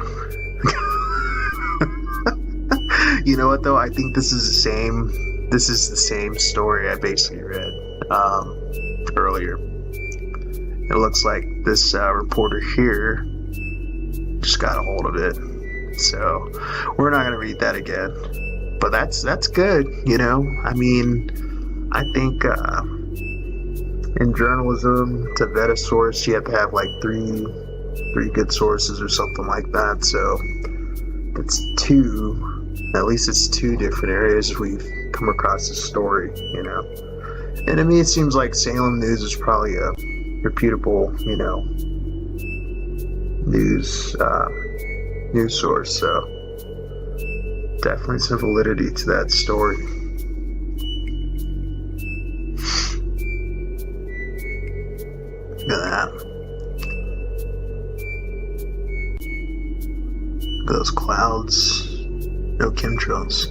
You know what though? I think this is the same story I basically read earlier. It looks like this reporter here just got a hold of it. So we're not going to read that again. But that's good, you know? I mean, I think in journalism, to vet a source, you have to have like three good sources or something like that. So at least it's two different areas we've come across this story, you know? And to me, it seems like Salem News is probably a reputable, you know, news source, so definitely some validity to that story. Look at that. Look at those clouds. No chemtrails.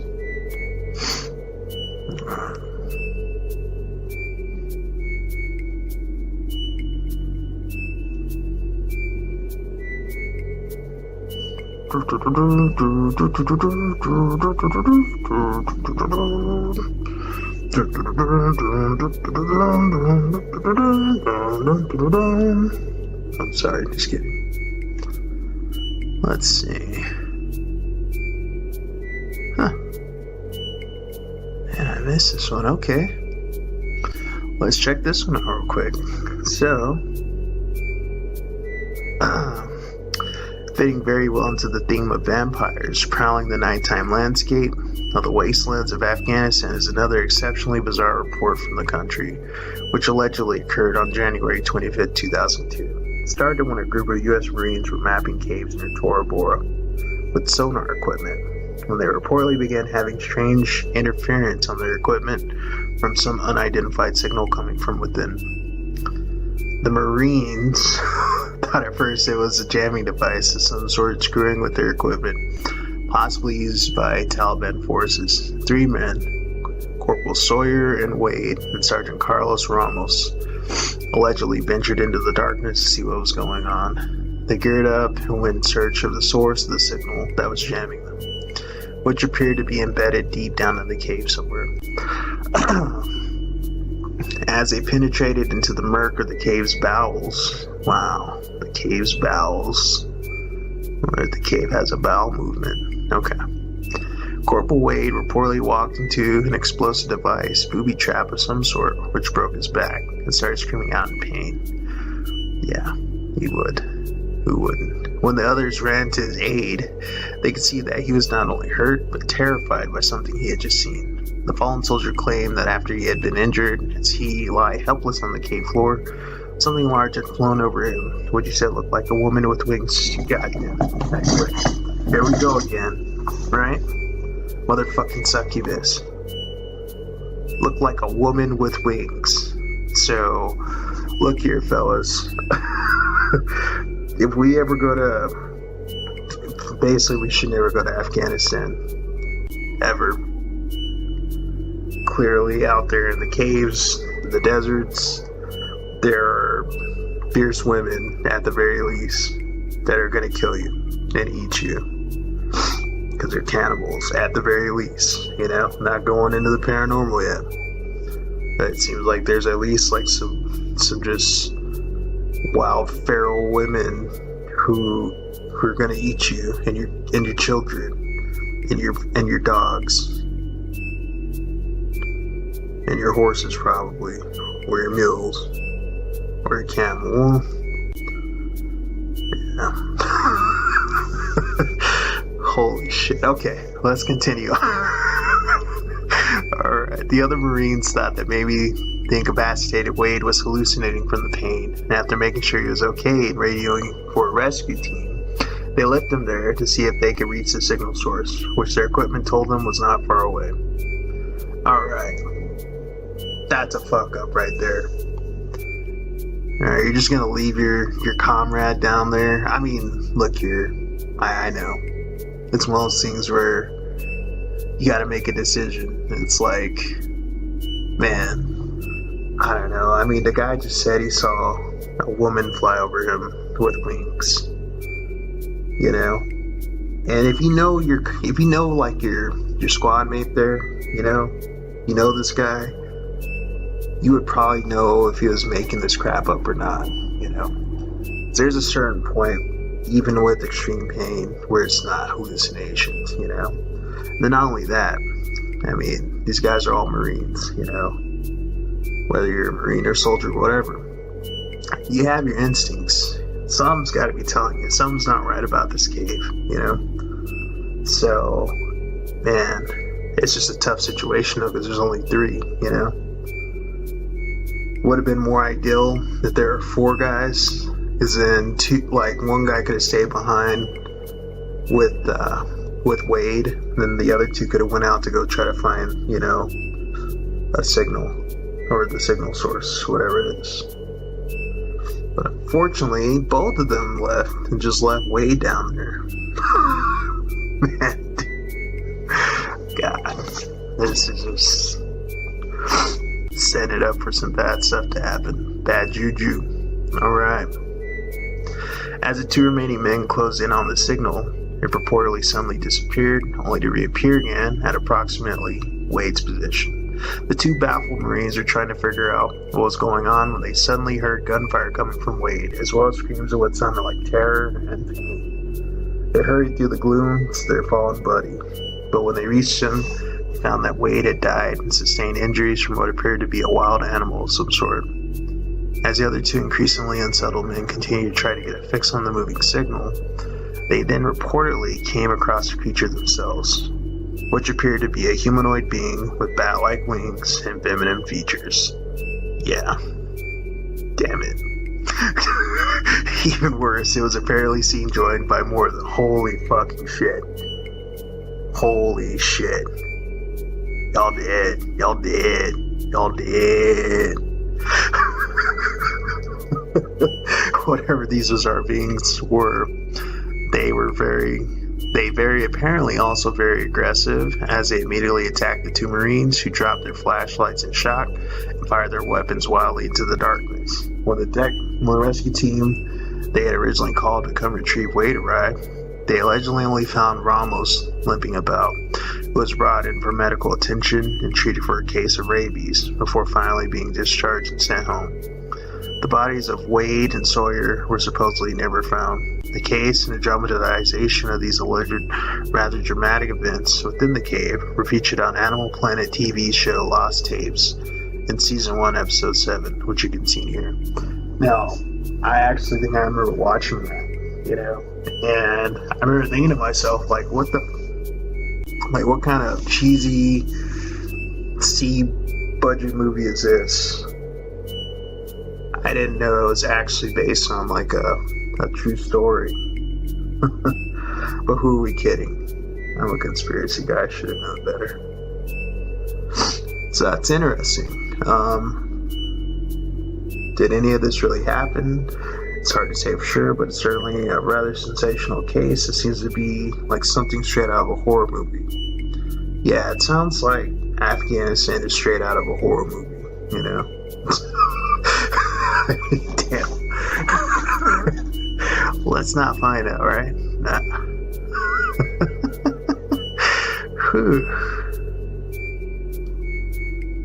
I'm sorry, just kidding. Let's see. Huh. Man, I missed this one. Okay. Let's check this one out real quick. So, fitting very well into the theme of vampires prowling the nighttime landscape of the wastelands of Afghanistan is another exceptionally bizarre report from the country, which allegedly occurred on January 25, 2002. It started when a group of U.S. Marines were mapping caves near Tora Bora with sonar equipment, when they reportedly began having strange interference on their equipment from some unidentified signal coming from within. The Marines thought at first it was a jamming device of some sort screwing with their equipment, possibly used by Taliban forces. Three men, Corporal Sawyer and Wade and Sergeant Carlos Ramos, allegedly ventured into the darkness to see what was going on. They geared up and went in search of the source of the signal that was jamming them, which appeared to be embedded deep down in the cave somewhere. As they penetrated into the murk of the cave's bowels, the cave's bowels. The cave has a bowel movement. Okay. Corporal Wade reportedly walked into an explosive device, booby trap of some sort, which broke his back and started screaming out in pain. Yeah, he would. Who wouldn't? When the others ran to his aid, they could see that he was not only hurt, but terrified by something he had just seen. The fallen soldier claimed that after he had been injured, as he lay helpless on the cave floor, something large had flown over him, which he said looked like a woman with wings. Goddamn. Anyway, here we go again, right? Motherfucking succubus. Looked like a woman with wings. So, look here, fellas. If we ever go to... Basically, we should never go to Afghanistan. Ever. Clearly, out there in the caves, the deserts, there are fierce women, at the very least, that are going to kill you and eat you. Because they're cannibals, at the very least. You know, not going into the paranormal yet. But it seems like there's at least like some just wild feral women who are going to eat you and your children and your dogs. And your horses, probably. Or your mules. Or your camel. Yeah. Holy shit. Okay, let's continue. The other Marines thought that maybe the incapacitated Wade was hallucinating from the pain, and after making sure he was okay and radioing for a rescue team, they left him there to see if they could reach the signal source, which their equipment told them was not far away. Alright. That's a fuck up right there. Alright, you're just gonna leave your comrade down there? I mean, look here. I know. It's one of those things where you gotta make a decision. It's like, man, I don't know. I mean, the guy just said he saw a woman fly over him with wings. You know? And if you know like your squad mate there, you know this guy, you would probably know if he was making this crap up or not, you know? There's a certain point, even with extreme pain, where it's not hallucinations, you know? And then not only that, I mean, these guys are all Marines, you know? Whether you're a Marine or soldier, whatever. You have your instincts. Something's got to be telling you. Something's not right about this cave, you know? So, man, it's just a tough situation, though, because there's only 3, you know? Would have been more ideal that there are 4 guys, because then 2, like, one guy could have stayed behind with Wade, and then the other 2 could have went out to go try to find, you know, a signal, or the signal source, whatever it is. But unfortunately, both of them left and just left Wade down there. Man, God, this is just setting it up for some bad stuff to happen. Bad juju. Alright. As the 2 remaining men closed in on the signal, it purportedly suddenly disappeared, only to reappear again at approximately Wade's position. The 2 baffled Marines are trying to figure out what was going on when they suddenly heard gunfire coming from Wade, as well as screams of what sounded like terror and pain. They hurried through the gloom to their fallen buddy, but when they reached him, they found that Wade had died and sustained injuries from what appeared to be a wild animal of some sort. As the other 2 increasingly unsettled men continued to try to get a fix on the moving signal, they then reportedly came across the creature themselves, which appeared to be a humanoid being with bat-like wings and feminine features. Yeah. Damn it. Even worse, it was apparently seen joined by more than holy fucking shit. Holy shit. Y'all dead. Y'all dead. Y'all dead. Whatever these bizarre beings were, they very apparently also very aggressive, as they immediately attacked the 2 Marines, who dropped their flashlights in shock and fired their weapons wildly into the darkness. When the rescue team they had originally called to come retrieve Wade arrived, they allegedly only found Ramos limping about, who was brought in for medical attention and treated for a case of rabies, before finally being discharged and sent home. The bodies of Wade and Sawyer were supposedly never found. The case and the dramatization of these alleged rather dramatic events within the cave were featured on Animal Planet TV show Lost Tapes in Season 1, Episode 7, which you can see here. Now, I actually think I remember watching that, you know, and I remember thinking to myself, like, what kind of cheesy C-budget movie is this? I didn't know it was actually based on like a true story. But who are we kidding? I'm a conspiracy guy, I should have known better. So that's interesting. Did any of this really happen? It's hard to say for sure, but it's certainly a rather sensational case. It seems to be like something straight out of a horror movie. Yeah, it sounds like Afghanistan is straight out of a horror movie, you know? Damn. Let's not find out, right? Nah.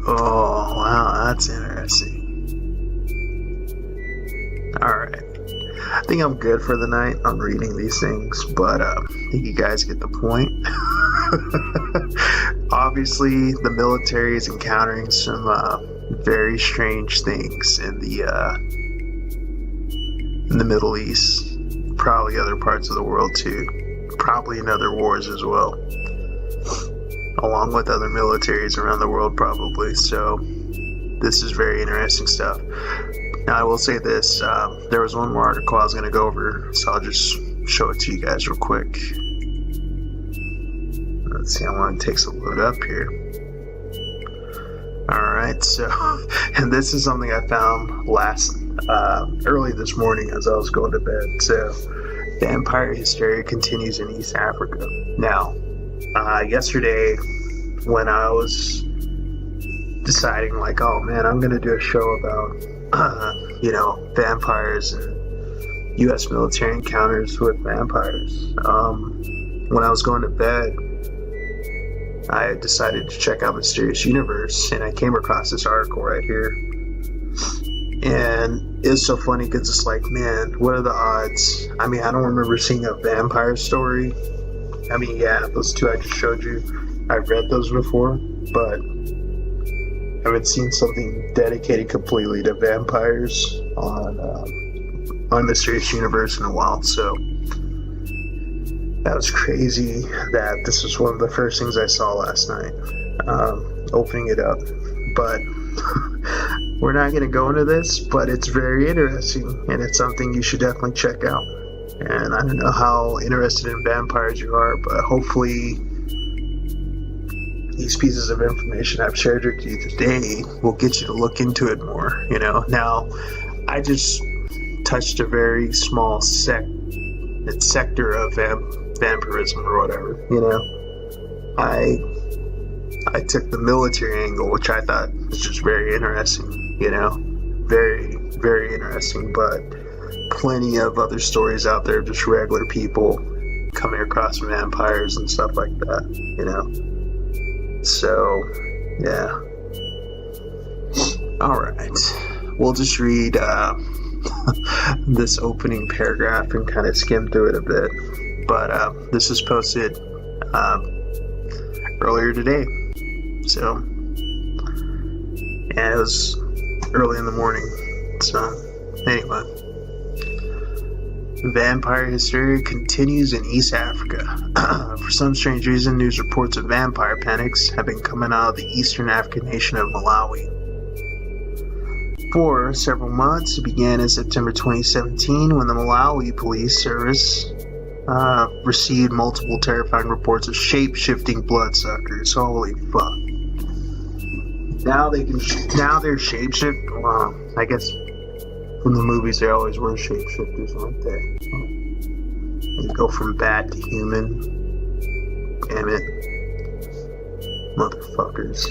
Oh, wow, that's interesting. Alright. I think I'm good for the night on reading these things, but I think you guys get the point. Obviously, the military is encountering some very strange things in the Middle East, probably other parts of the world too, probably in other wars as well. along with other militaries around the world probably. So this is very interesting stuff. Now I will say this, there was one more article I was going to go over, so I'll just show it to you guys real quick. Let's see how long it takes to load up here. Alright, so, and this is something I found early this morning as I was going to bed. So, vampire hysteria continues in East Africa. Now, yesterday, when I was deciding, like, oh man, I'm going to do a show about, vampires and U.S. military encounters with vampires, when I was going to bed, I decided to check out Mysterious Universe, and I came across this article right here. And it's so funny because it's like, man, what are the odds? I mean, I don't remember seeing a vampire story. I mean, yeah, those two I just showed you, I've read those before, but I haven't seen something dedicated completely to vampires on Mysterious Universe in a while. So that was crazy that this was one of the first things I saw last night, opening it up. But we're not going to go into this, but it's very interesting, and it's something you should definitely check out. And I don't know how interested in vampires you are, but hopefully these pieces of information I've shared with you today will get you to look into it more, Now, I just touched a very small sector of vampirism or whatever, I took the military angle, which I thought was just very interesting, very, very interesting, but plenty of other stories out there of just regular people coming across vampires and stuff like that, so, yeah. Alright, we'll just read this opening paragraph and kind of skim through it a bit. But this was posted earlier today. So, yeah, it was early in the morning. So, anyway. Vampire hysteria continues in East Africa. For some strange reason, news reports of vampire panics have been coming out of the eastern African nation of Malawi. For several months, it began in September 2017 when the Malawi Police Service received multiple terrifying reports of shape-shifting bloodsuckers. Holy fuck. Now they're shape-shift. Well, I guess from the movies they always were shape-shifters, aren't they? They go from bat to human. Damn it. Motherfuckers.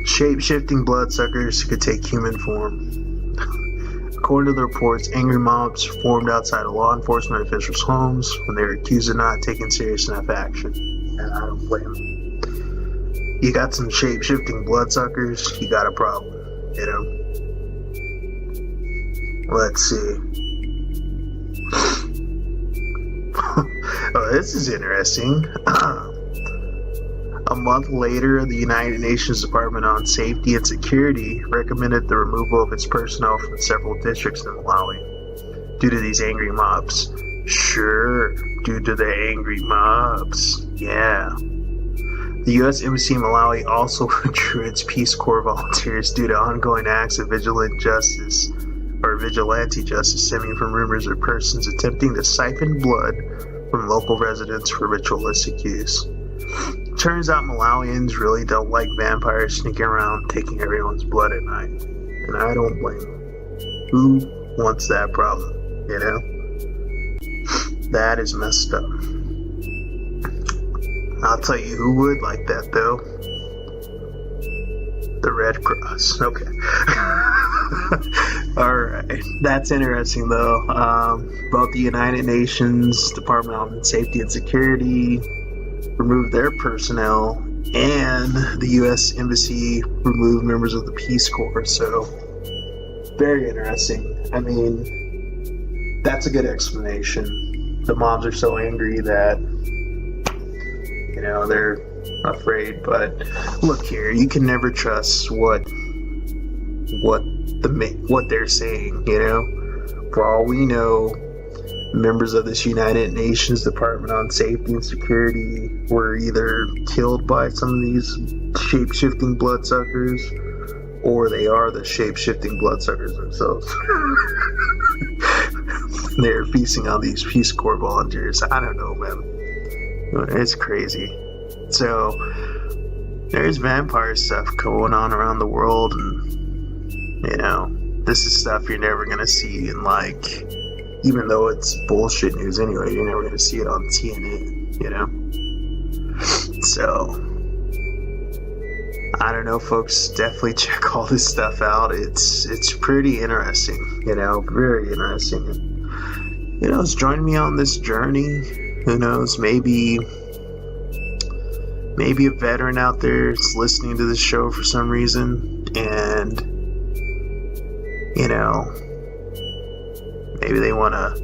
Shape-shifting bloodsuckers could take human form. According to the reports, angry mobs formed outside of law enforcement officials' homes when they were accused of not taking serious enough action. And I don't blame them. You got some shape-shifting bloodsuckers, you got a problem, Let's see. Oh, this is interesting. A month later, the United Nations Department on Safety and Security recommended the removal of its personnel from several districts in Malawi due to these angry mobs. Sure, due to the angry mobs. Yeah. The U.S. Embassy in Malawi also withdrew its Peace Corps volunteers due to ongoing acts of vigilante justice stemming from rumors of persons attempting to siphon blood from local residents for ritualistic use. Turns out Malawians really don't like vampires sneaking around taking everyone's blood at night. And I don't blame them. Who wants that problem, That is messed up. I'll tell you who would like that, though. The Red Cross. Okay. Alright. That's interesting, though. Both the United Nations Department on Safety and Security removed their personnel, and the U.S. Embassy removed members of the Peace Corps. So, very interesting. I mean, that's a good explanation. The mobs are so angry that, they're afraid. But look here, you can never trust what they're saying. For all we know, members of this United Nations Department on Safety and Security were either killed by some of these shape-shifting bloodsuckers, or they are the shape-shifting bloodsuckers themselves. They're feasting on these Peace Corps volunteers. I don't know, man. It's crazy. So, there's vampire stuff going on around the world, and, you know, this is stuff you're never gonna see in, like, even though it's bullshit news anyway, you're never gonna see it on CNN, you know? So, I don't know, folks, definitely check all this stuff out. It's pretty interesting, you know, very interesting. And, you know, join me on this journey. Who knows, maybe a veteran out there is listening to this show for some reason, and, you know, maybe they want to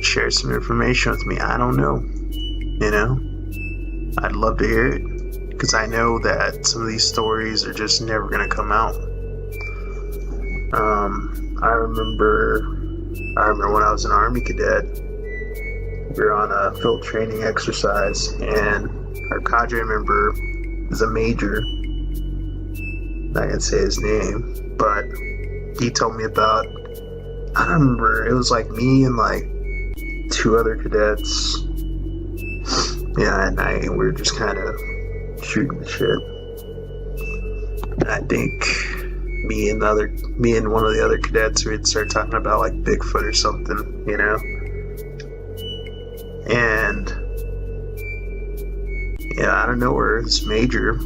share some information with me. I don't know, you know, I'd love to hear it, because I know that some of these stories are just never going to come out. I remember when I was an Army cadet, we were on a field training exercise, and our cadre member is a major. I can't say his name, but he told me about, I remember it was like me and like 2 other cadets. Yeah, at night, and we were just kind of shooting the shit. And I think me and one of the other cadets, we'd start talking about like Bigfoot or something, you know. And yeah, out of nowhere, this major,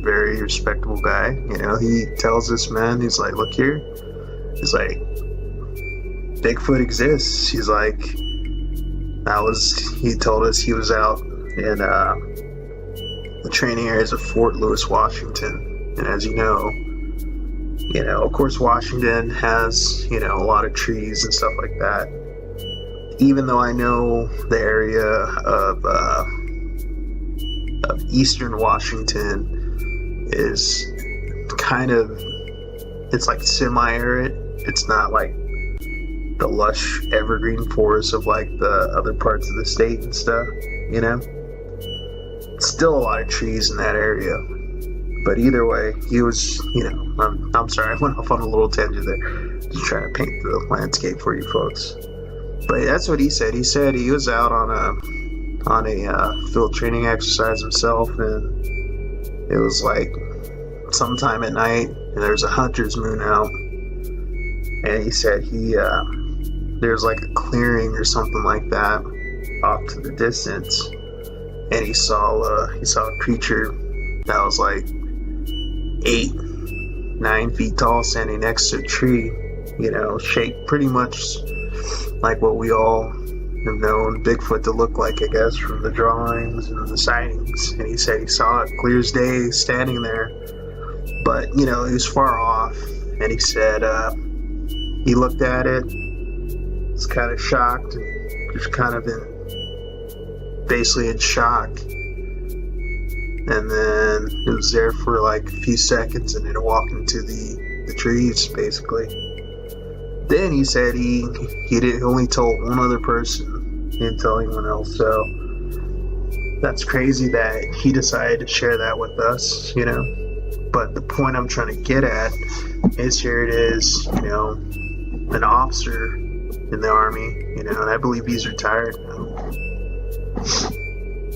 very respectable guy, you know, he tells this man, he's like, look here, he's like, Bigfoot exists. He's like, he told us he was out in the training areas of Fort Lewis, Washington. And as you know, of course, Washington has, you know, a lot of trees and stuff like that. Even though I know the area of eastern Washington is kind of, it's like semi-arid. It's not like the lush evergreen forest of like the other parts of the state and stuff, you know. Still a lot of trees in that area. But either way, he was, you know, I'm sorry, I went off on a little tangent there. Just trying to paint the landscape for you folks. But that's what he said. He said he was out on a field training exercise himself, and it was like sometime at night, and there's a hunter's moon out. And he said there's like a clearing or something like that off to the distance, and he saw a creature that was like 8-9 feet tall, standing next to a tree, you know, shaped pretty much like what we all have known Bigfoot to look like, I guess, from the drawings and the sightings. And he said he saw it clear as day standing there, but, you know, he was far off. And he said he looked at it, was kind of shocked, and just kind of basically in shock. And then it was there for like a few seconds, and then it walked into the trees, basically. Then he said he only told one other person. He didn't tell anyone else. So that's crazy that he decided to share that with us, you know. But the point I'm trying to get at is, here it is, you know, an officer in the Army, you know, and I believe he's retired now.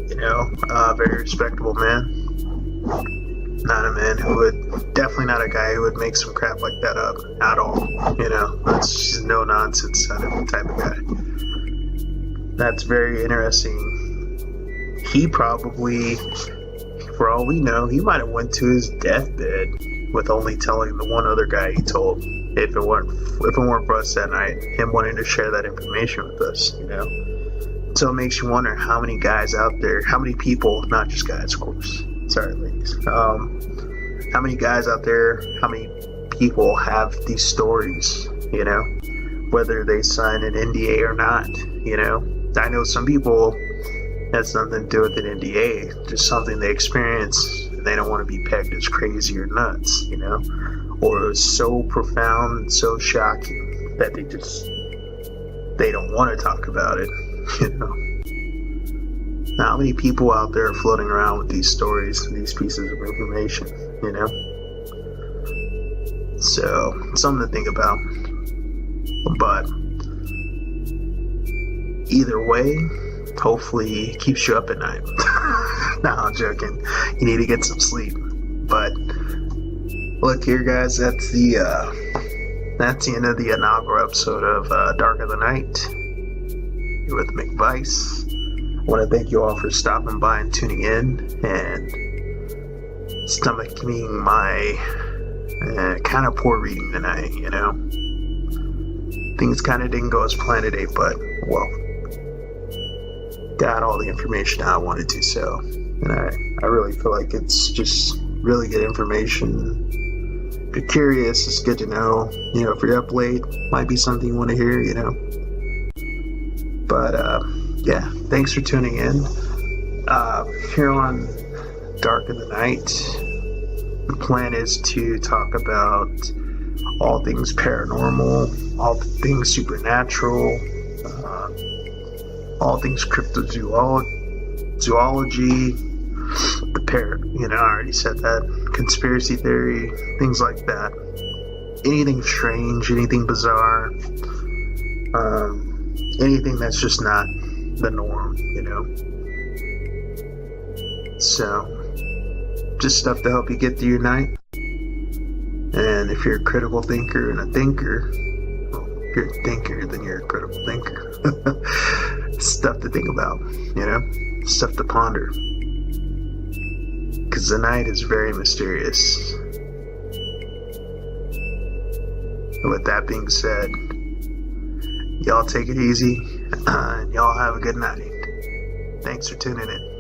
You know, very respectable man. Not a man who would, definitely not a guy who would make some crap like that up at all. You know, that's just no nonsense type of guy. That's very interesting. He probably, for all we know, he might have went to his deathbed with only telling the one other guy he told. If it weren't for us that night, him wanting to share that information with us, you know. So it makes you wonder how many guys out there, how many people, not just guys, of course. Sorry, ladies. How many guys out there, how many people have these stories, you know, whether they sign an NDA or not, you know. I know some people, that's nothing to do with an NDA, just something they experience, and they don't want to be pegged as crazy or nuts, you know, or it was so profound and so shocking that they just they don't want to talk about it, you know. How many people out there are floating around with these stories, these pieces of information, you know? So, something to think about. But either way, hopefully it keeps you up at night. No, I'm joking. You need to get some sleep. But look here, guys, that's the end of the inaugural episode of Dark of the Night. You're with McVice. I want to thank you all for stopping by and tuning in and stomaching my kind of poor reading tonight, you know. Things kind of didn't go as planned today, but, well, got all the information I wanted to, so, and I really feel like it's just really good information. If you're curious, it's good to know, you know, if you're up late, might be something you want to hear, you know. But, yeah, thanks for tuning in. Here on Dark of the Night, the plan is to talk about all things paranormal, all things supernatural, all things cryptozoology, you know, I already said that, conspiracy theory, things like that. Anything strange, anything bizarre, anything that's just not the norm, you know. So, just stuff to help you get through your night. And if you're a critical thinker and a thinker, well, if you're a thinker, then you're a critical thinker. Stuff to think about, you know, stuff to ponder. Because the night is very mysterious. And with that being said, y'all take it easy, and y'all have a good night. Thanks for tuning in.